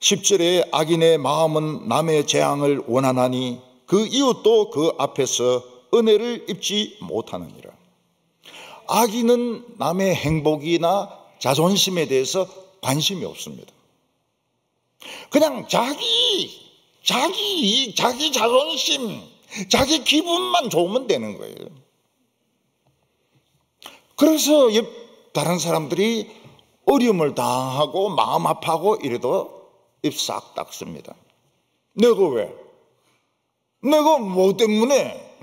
10절에 악인의 마음은 남의 재앙을 원하나니 그 이웃도 그 앞에서 은혜를 입지 못하느니라. 악인은 남의 행복이나 자존심에 대해서 관심이 없습니다. 그냥 자기 자존심, 자기 기분만 좋으면 되는 거예요. 그래서 다른 사람들이 어려움을 당하고 마음 아파하고 이래도 입 싹 닦습니다. 내가 왜? 내가 뭐 때문에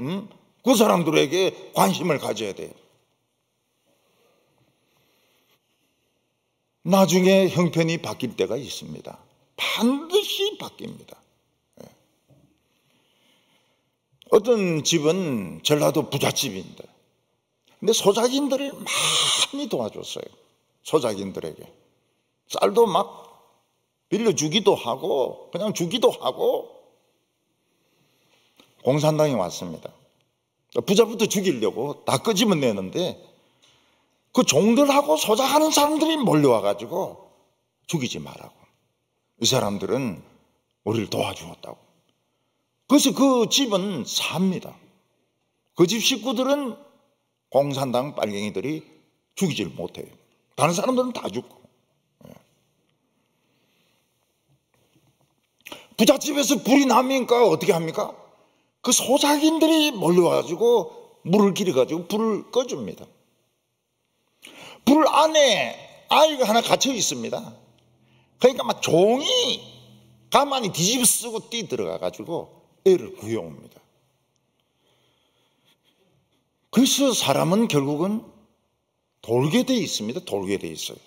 그 사람들에게 관심을 가져야 돼? 나중에 형편이 바뀔 때가 있습니다. 반드시 바뀝니다. 어떤 집은 전라도 부잣집입니다. 근데 소작인들을 많이 도와줬어요. 소작인들에게 쌀도 막 빌려주기도 하고 그냥 주기도 하고. 공산당이 왔습니다. 부자부터 죽이려고 다 끄집어 내는데 그 종들하고 소작하는 사람들이 몰려와가지고 죽이지 말라고. 이 사람들은 우리를 도와주었다고. 그래서 그 집은 삽니다. 그 집 식구들은 공산당 빨갱이들이 죽이질 못해요. 다른 사람들은 다 죽고. 부잣집에서 불이 나니까 어떻게 합니까? 그 소작인들이 몰려와가지고 물을 길어가지고 불을 꺼줍니다. 불 안에 아이가 하나 갇혀 있습니다. 그러니까 막 종이 가만히 뒤집어쓰고 뛰 들어가가지고 애를 구해옵니다. 그래서 사람은 결국은 돌게 돼 있습니다. 돌게 돼 있어요.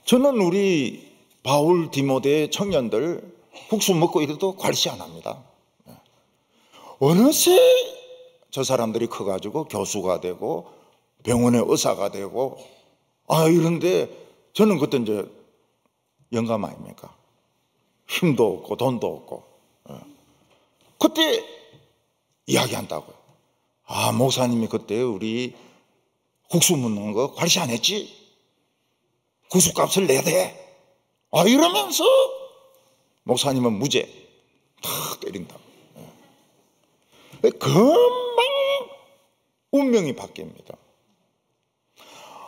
저는 우리 바울 디모데 청년들 국수 먹고 이래도 괄시 안 합니다. 어느새 저 사람들이 커가지고 교수가 되고 병원의 의사가 되고 이런데 저는 그때 이제 영감 아닙니까? 힘도 없고 돈도 없고 그때 이야기한다고요. 목사님이 그때 우리 국수 먹는 거 괄시 안 했지? 국수값을 내야 돼. 이러면서 목사님은 무죄 탁 때린다. 금방 운명이 바뀝니다.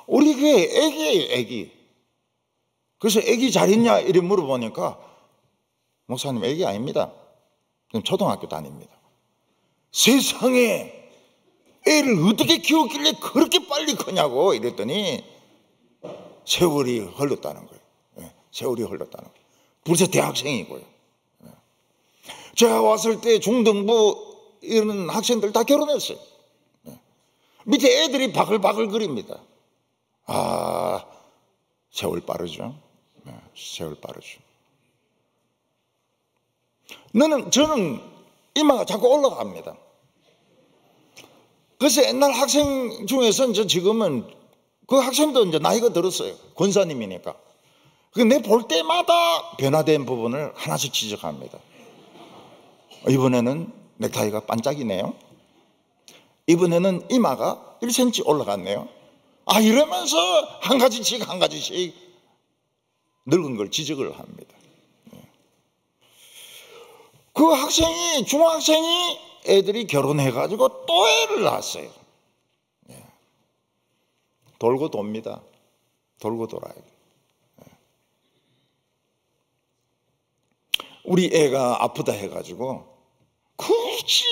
우리 교회 애기예요, 애기. 그래서 애기 잘 있냐 이래 물어보니까 목사님 애기 아닙니다. 초등학교 다닙니다. 세상에 애를 어떻게 키웠길래 그렇게 빨리 크냐고 이랬더니 세월이 흘렀다는 거예요. 세월이 흘렀다는 거예요. 벌써 대학생이고요. 제가 왔을 때 중등부 이런 학생들 다 결혼했어요. 밑에 애들이 바글바글 거립니다. 세월 빠르죠. 세월 빠르죠. 저는 이마가 자꾸 올라갑니다. 그래서 옛날 학생 중에서는 지금은 그 학생도 이제 나이가 들었어요. 권사님이니까. 내 볼 때마다 변화된 부분을 하나씩 지적합니다. 이번에는 넥타이가 반짝이네요. 이번에는 이마가 1cm 올라갔네요. 이러면서 한 가지씩 늙은 걸 지적을 합니다. 그 학생이, 중학생이 애들이 결혼해가지고 또 애를 낳았어요. 돌고 돕니다. 돌고 돌아요. 우리 애가 아프다 해가지고 굳이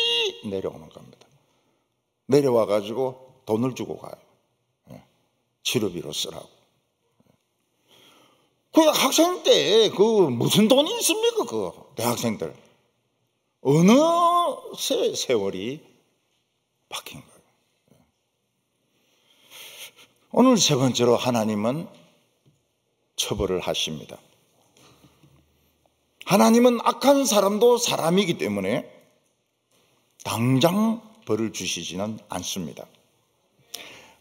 내려오는 겁니다. 내려와가지고 돈을 주고 가요. 치료비로 쓰라고. 그 학생 때 무슨 돈이 있습니까? 대학생들. 어느 세월이 바뀐 거예요. 오늘 세 번째로 하나님은 처벌을 하십니다. 하나님은 악한 사람도 사람이기 때문에 당장 벌을 주시지는 않습니다.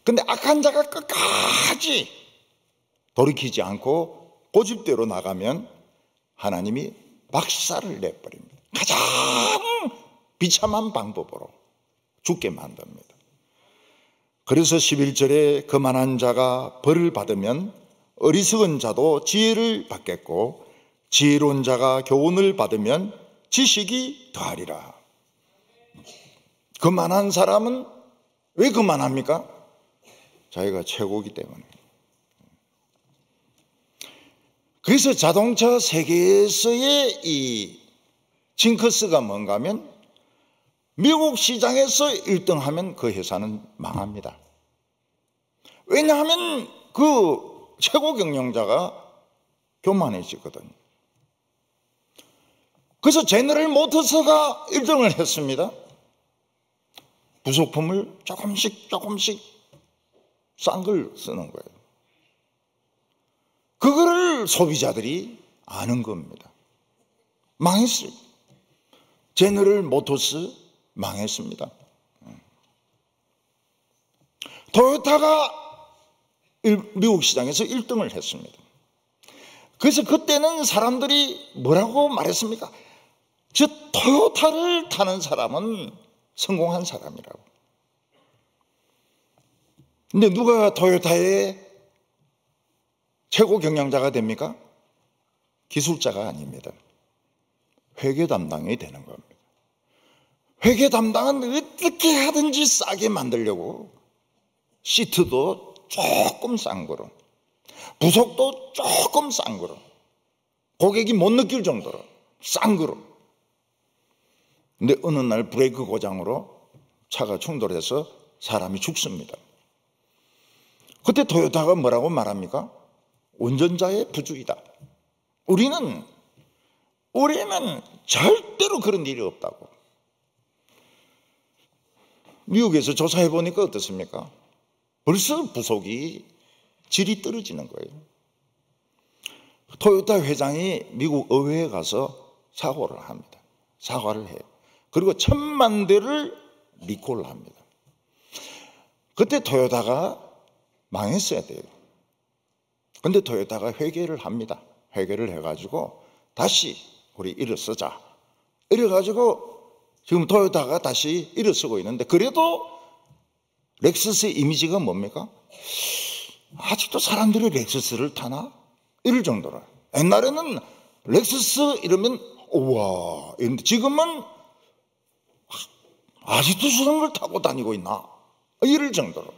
근데 악한 자가 끝까지 돌이키지 않고 고집대로 나가면 하나님이 박살을 내버립니다. 가장 비참한 방법으로 죽게 만듭니다. 그래서 11절에 거만한 자가 벌을 받으면 어리석은 자도 지혜를 받겠고 지혜로운 자가 교훈을 받으면 지식이 더하리라. 거만한 사람은 왜 거만합니까? 자기가 최고이기 때문에. 그래서 자동차 세계에서의 이 징크스가 뭔가 하면 미국 시장에서 1등하면 그 회사는 망합니다. 왜냐하면 그 최고 경영자가 교만해지거든요. 그래서 제너럴 모터스가 1등을 했습니다. 부속품을 조금씩 싼 걸 쓰는 거예요. 그거를 소비자들이 아는 겁니다. 망했어요. 제너럴 모터스 망했습니다. 토요타가 미국 시장에서 1등을 했습니다. 그래서 그때는 사람들이 뭐라고 말했습니까? 저 토요타를 타는 사람은 성공한 사람이라고. 근데 누가 토요타의 최고 경영자가 됩니까? 기술자가 아닙니다. 회계 담당이 되는 겁니다. 회계 담당은 어떻게 하든지 싸게 만들려고 시트도 조금 싼 거로, 부속도 조금 싼 거로, 고객이 못 느낄 정도로 싼 거로. 근데 어느 날 브레이크 고장으로 차가 충돌해서 사람이 죽습니다. 그때 토요타가 뭐라고 말합니까? 운전자의 부주의다. 우리는 절대로 그런 일이 없다고. 미국에서 조사해 보니까 어떻습니까? 벌써 부속이 질이 떨어지는 거예요. 토요타 회장이 미국 의회에 가서 사과를 합니다. 사과를 해요. 그리고 1,000만 대를 리콜을 합니다. 그때 토요타가 망했어야 돼요. 근데 토요타가 회개를 합니다. 회개를 해가지고 다시 우리 일어서자. 이래가지고 지금 토요타가 다시 일어서고 있는데, 그래도 렉서스의 이미지가 뭡니까? 아직도 사람들이 렉서스를 타나? 이럴 정도로. 옛날에는 렉서스 이러면 우와 이런데 지금은 아직도 저런 걸 타고 다니고 있나? 이럴 정도로.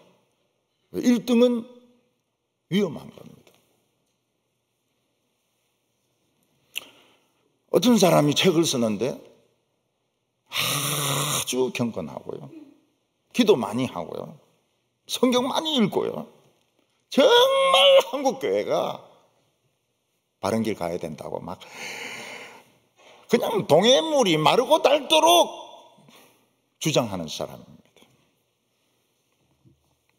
1등은 위험한 겁니다. 어떤 사람이 책을 쓰는데 아주 경건하고요, 기도 많이 하고요, 성경 많이 읽고요, 정말 한국 교회가 바른 길 가야 된다고 막 그냥 동해물이 마르고 닳도록 주장하는 사람입니다.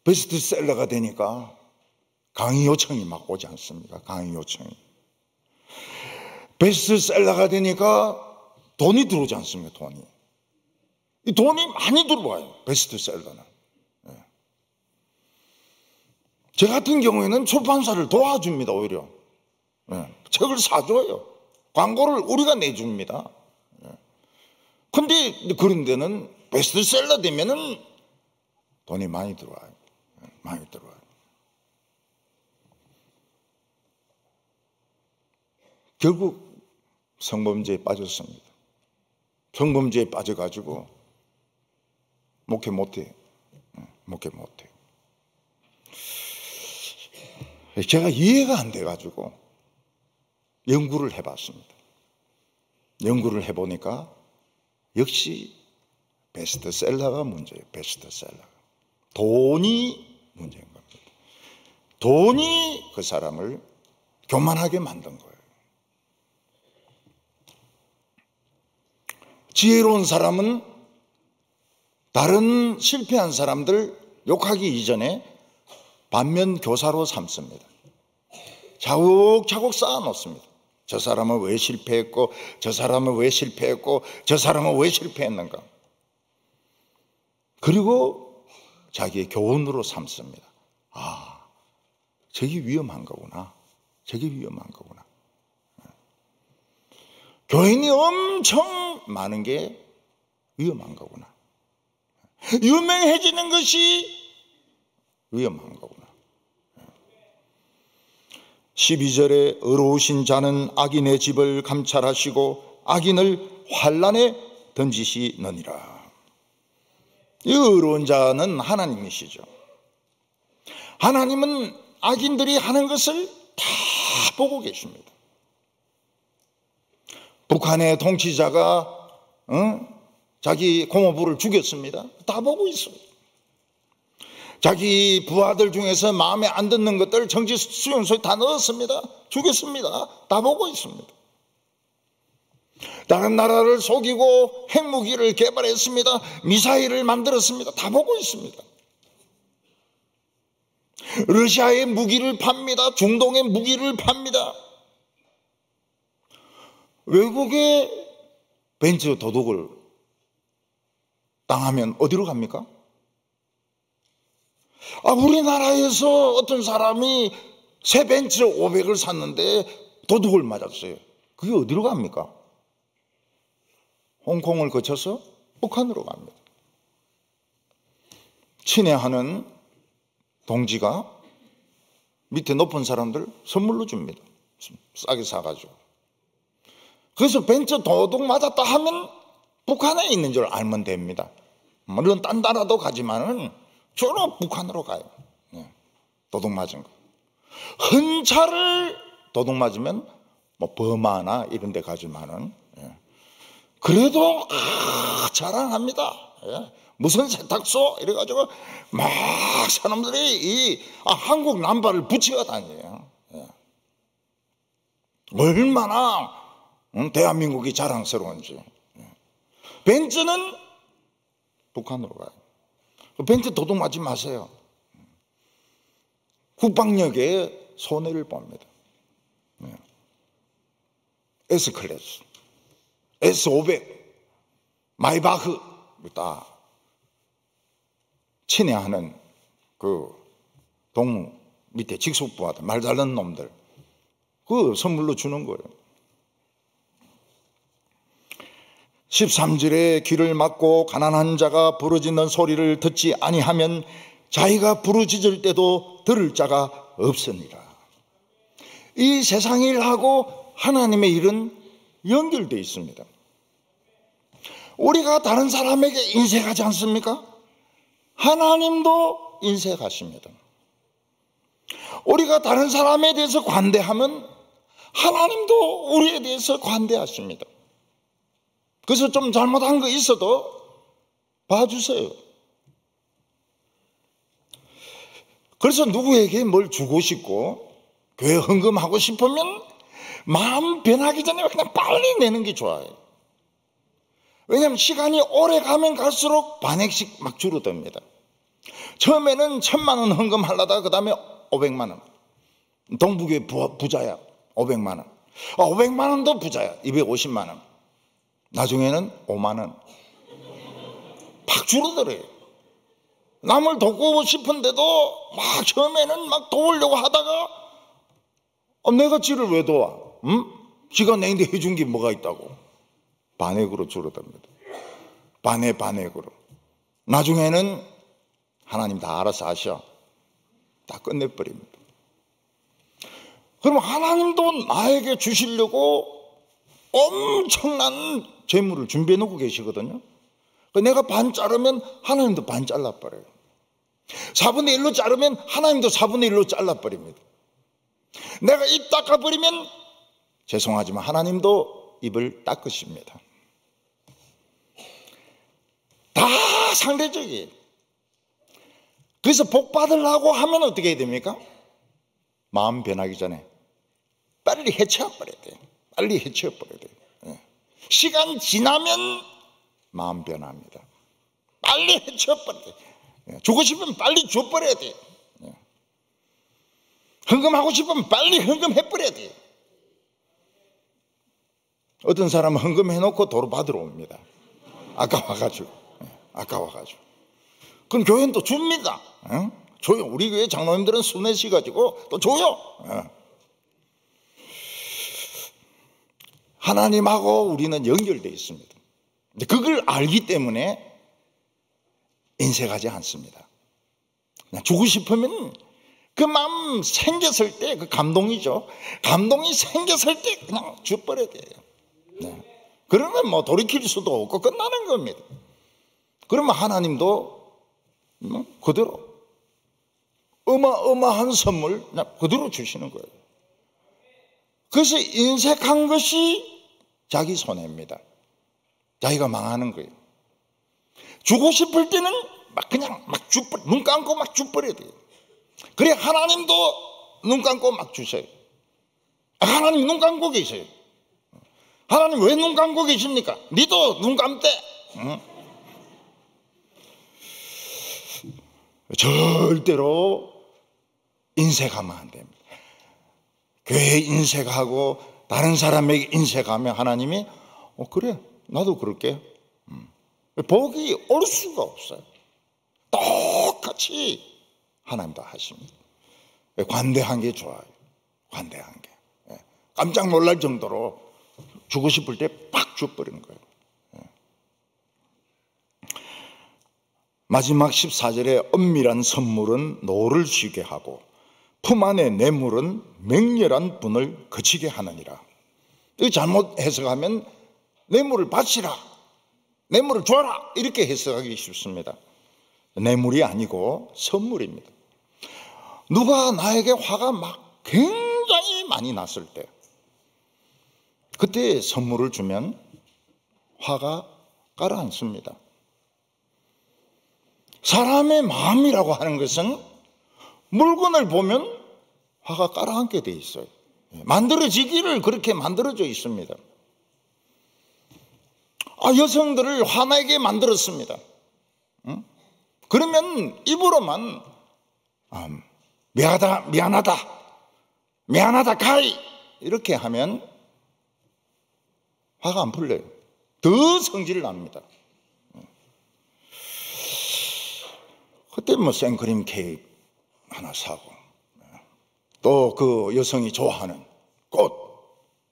베스트셀러가 되니까 강의 요청이 막 오지 않습니까? 강의 요청이. 베스트셀러가 되니까 돈이 들어오지 않습니까? 돈이. 이 돈이 많이 들어와요. 베스트셀러는. 저 같은 경우에는 출판사를 도와줍니다. 오히려 책을 사줘요. 광고를 우리가 내줍니다. 근데 그런 데는 베스트셀러 되면은 돈이 많이 들어와요. 많이 들어와요. 결국 성범죄에 빠졌습니다. 성범죄에 빠져가지고 목회 못해. 목회 못해. 제가 이해가 안 돼가지고 연구를 해봤습니다. 연구를 해보니까 역시 베스트셀러가 문제예요. 베스트셀러가. 돈이 문제인 겁니다. 돈이 그 사람을 교만하게 만든 거예요. 지혜로운 사람은 다른 실패한 사람들 욕하기 이전에 반면 교사로 삼습니다. 차곡차곡 쌓아놓습니다. 저 사람은 왜 실패했고, 저 사람은 왜 실패했고, 저 사람은 왜 실패했는가. 그리고 자기의 교훈으로 삼습니다. 아, 저게 위험한 거구나. 저게 위험한 거구나. 교인이 엄청 많은 게 위험한 거구나. 유명해지는 것이 위험한 거구나. 12절에 의로우신 자는 악인의 집을 감찰하시고 악인을 환란에 던지시느니라. 이 의로운 자는 하나님이시죠. 하나님은 악인들이 하는 것을 다 보고 계십니다. 북한의 통치자가 자기 고모부를 죽였습니다. 다 보고 있어요. 자기 부하들 중에서 마음에 안 드는 것들 정치 수용소에 다 넣었습니다. 죽였습니다. 다 보고 있습니다. 다른 나라를 속이고 핵무기를 개발했습니다. 미사일을 만들었습니다. 다 보고 있습니다. 러시아의 무기를 팝니다. 중동의 무기를 팝니다. 외국의 벤츠 도둑을 당하면 어디로 갑니까? 우리나라에서 어떤 사람이 새 벤츠 500을 샀는데 도둑을 맞았어요. 그게 어디로 갑니까? 홍콩을 거쳐서 북한으로 갑니다. 친애하는 동지가 밑에 높은 사람들 선물로 줍니다. 싸게 사가지고. 그래서 벤츠 도둑 맞았다 하면 북한에 있는 줄 알면 됩니다. 물론 딴 나라도 가지만은 주로 북한으로 가요. 도둑 맞은 거. 헌차를 도둑 맞으면 뭐 버마나 이런 데 가지만은 그래도 자랑합니다. 무슨 세탁소 이래가지고 막 사람들이 한국 남발을 붙여 다녀요. 얼마나 대한민국이 자랑스러운지. 벤츠는 북한으로 가요. 벤츠 도둑 맞지 마세요. 국방력에 손해를 봅니다. S클래스, S500, 마이바흐 다 친애하는 그 동무 밑에 직속부하들 말 잘하는 놈들 그 선물로 주는 거예요. 13절에 귀를 막고 가난한 자가 부르짖는 소리를 듣지 아니하면 자기가 부르짖을 때도 들을 자가 없으니라. 이 세상 일하고 하나님의 일은 연결되어 있습니다. 우리가 다른 사람에게 인색하지 않습니까? 하나님도 인색하십니다. 우리가 다른 사람에 대해서 관대하면 하나님도 우리에 대해서 관대하십니다. 그래서 좀 잘못한 거 있어도 봐주세요. 그래서 누구에게 뭘 주고 싶고 교회 헌금하고 싶으면 마음 변하기 전에 그냥 빨리 내는 게 좋아요. 왜냐하면 시간이 오래 가면 갈수록 반액씩 막 줄어듭니다. 처음에는 1,000만 원 헌금하려다가 그 다음에 500만 원. 동북교회 부자야 500만 원. 500만 원도 부자야 250만 원. 나중에는 5만 원. 팍 줄어들어요. 남을 돕고 싶은데도 막 처음에는 막 도우려고 하다가 내가 지를 왜 도와? 지가 내인데 해준 게 뭐가 있다고? 반액으로 줄어듭니다. 반액으로. 나중에는 하나님 다 알아서 하셔. 다 끝내버립니다. 그럼 하나님도 나에게 주시려고 엄청난 재물을 준비해 놓고 계시거든요. 내가 반 자르면 하나님도 반 잘라버려요. 4분의 1로 자르면 하나님도 4분의 1로 잘라버립니다. 내가 입 닦아버리면 죄송하지만 하나님도 입을 닦으십니다. 다 상대적이에요. 그래서 복 받으려고 하면 어떻게 해야 됩니까? 마음 변하기 전에 빨리 해치워버려야 돼요. 빨리 해치워버려야 돼요. 시간 지나면 마음 변합니다. 빨리 해치워버려야 돼요. 주고 싶으면 빨리 줘버려야 돼요. 헌금하고 싶으면 빨리 헌금해버려야 돼요. 어떤 사람은 헌금해놓고 도로 받으러 옵니다. 아까워가지고. 그럼 교회는 또 줍니다. 줘요. 우리 교회 장로님들은 순회시가지고 또 줘요. 하나님하고 우리는 연결되어 있습니다. 그걸 알기 때문에 인색하지 않습니다. 그냥 주고 싶으면 그 마음 생겼을 때 그 감동이죠. 감동이 생겼을 때 그냥 줘버려야 돼요. 그러면 뭐 돌이킬 수도 없고 끝나는 겁니다. 그러면 하나님도 그대로 어마어마한 선물 그냥 그대로 주시는 거예요. 그래서 인색한 것이 자기 손해입니다. 자기가 망하는 거예요. 주고 싶을 때는 막 그냥 막 줘버려, 눈 감고 막 줘버려야 돼요. 그래 하나님도 눈 감고 막 주셔요. 하나님 눈 감고 계세요. 하나님 왜 눈 감고 계십니까? 니도 눈 감대. 절대로 인색하면 안 됩니다. 교회에 인색하고 다른 사람에게 인색하면 하나님이 그래 나도 그럴게. 복이 올 수가 없어요. 똑같이 하나님도 하십니다. 관대한 게 좋아요. 관대한 게. 깜짝 놀랄 정도로 주고 싶을 때 팍 줘버리는 거예요. 마지막 14절에 엄밀한 선물은 노를 쉬게 하고 품 안의 뇌물은 맹렬한 분을 그치게 하느니라. 이거 잘못 해석하면 뇌물을 바치라, 뇌물을 줘라 이렇게 해석하기 쉽습니다. 뇌물이 아니고 선물입니다. 누가 나에게 화가 막 굉장히 많이 났을 때 그때 선물을 주면 화가 가라앉습니다. 사람의 마음이라고 하는 것은 물건을 보면 화가 가라앉게 돼 있어요. 만들어지기를 그렇게 만들어져 있습니다. 여성들을 화나게 만들었습니다. 그러면 입으로만 미안하다 가이 이렇게 하면 화가 안 풀려요. 더 성질을 납니다. 그때 뭐 생크림 케이크 하나 사고 또 그 여성이 좋아하는 꽃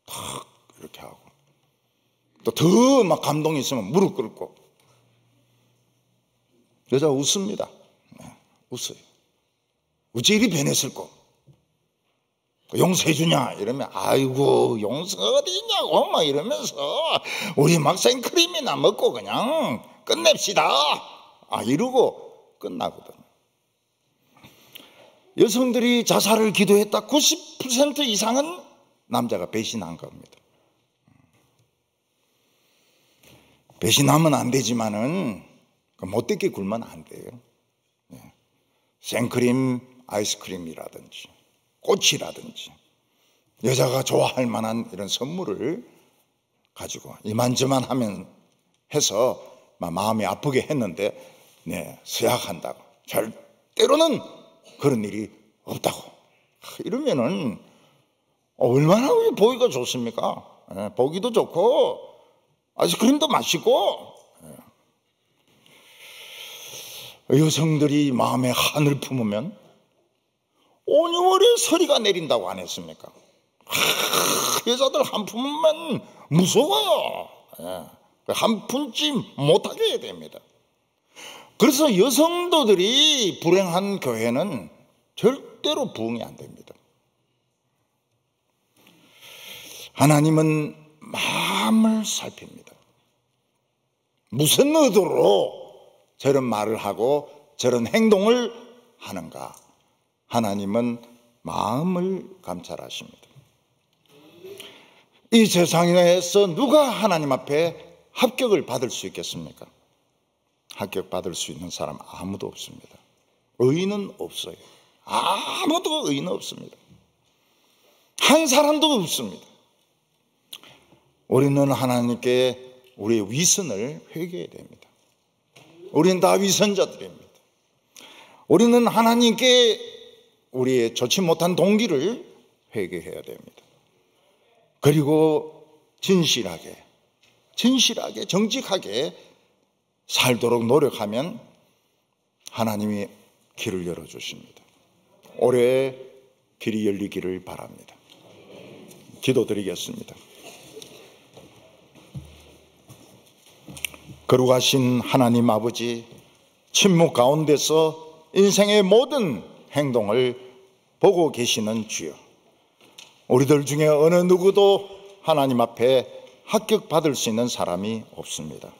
탁 이렇게 하고 또 더 막 감동이 있으면 무릎 꿇고 여자 웃습니다. 웃어요. 어찌 이리 변했을까? 용서해 주냐 이러면 아이고 용서 어디 있냐고 막 이러면서 우리 막 생크림이나 먹고 그냥 끝냅시다 이러고 끝나거든. 여성들이 자살을 기도했다 90% 이상은 남자가 배신한 겁니다. 배신하면 안 되지만은 못되게 굴면 안 돼요. 생크림, 아이스크림이라든지 꽃이라든지 여자가 좋아할 만한 이런 선물을 가지고 이만저만 하면 해서 마음이 아프게 했는데 서약한다고 절대로는 그런 일이 없다고 이러면은 얼마나 보기가 좋습니까? 보기도 좋고 아이스크림도 맛있고 여성들이 마음에 한을 품으면 온유월의 서리가 내린다고 안 했습니까? 여자들 한 품으면 무서워요. 한 품지 못하게 해야 됩니다. 그래서 여성도들이 불행한 교회는 절대로 부흥이 안 됩니다. 하나님은 마음을 살핍니다. 무슨 의도로 저런 말을 하고 저런 행동을 하는가? 하나님은 마음을 감찰하십니다. 이 세상에서 누가 하나님 앞에 합격을 받을 수 있겠습니까? 합격받을 수 있는 사람 아무도 없습니다. 의인은 없어요. 아무도 의인은 없습니다. 한 사람도 없습니다. 우리는 하나님께 우리의 위선을 회개해야 됩니다. 우리는 다 위선자들입니다. 우리는 하나님께 우리의 좋지 못한 동기를 회개해야 됩니다. 그리고 진실하게 정직하게 살도록 노력하면 하나님이 길을 열어주십니다. 올해 길이 열리기를 바랍니다. 기도드리겠습니다. 거룩하신 하나님 아버지, 침묵 가운데서 인생의 모든 행동을 보고 계시는 주여, 우리들 중에 어느 누구도 하나님 앞에 합격받을 수 있는 사람이 없습니다.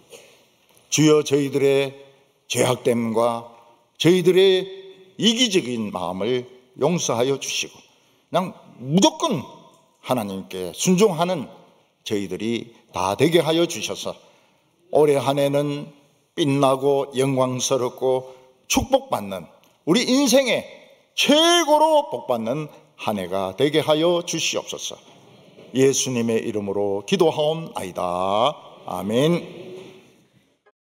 주여, 저희들의 죄악됨과 저희들의 이기적인 마음을 용서하여 주시고 그냥 무조건 하나님께 순종하는 저희들이 다 되게 하여 주셔서 올해 한 해는 빛나고 영광스럽고 축복받는, 우리 인생의 최고로 복받는 한 해가 되게 하여 주시옵소서. 예수님의 이름으로 기도하옵나이다. 아멘.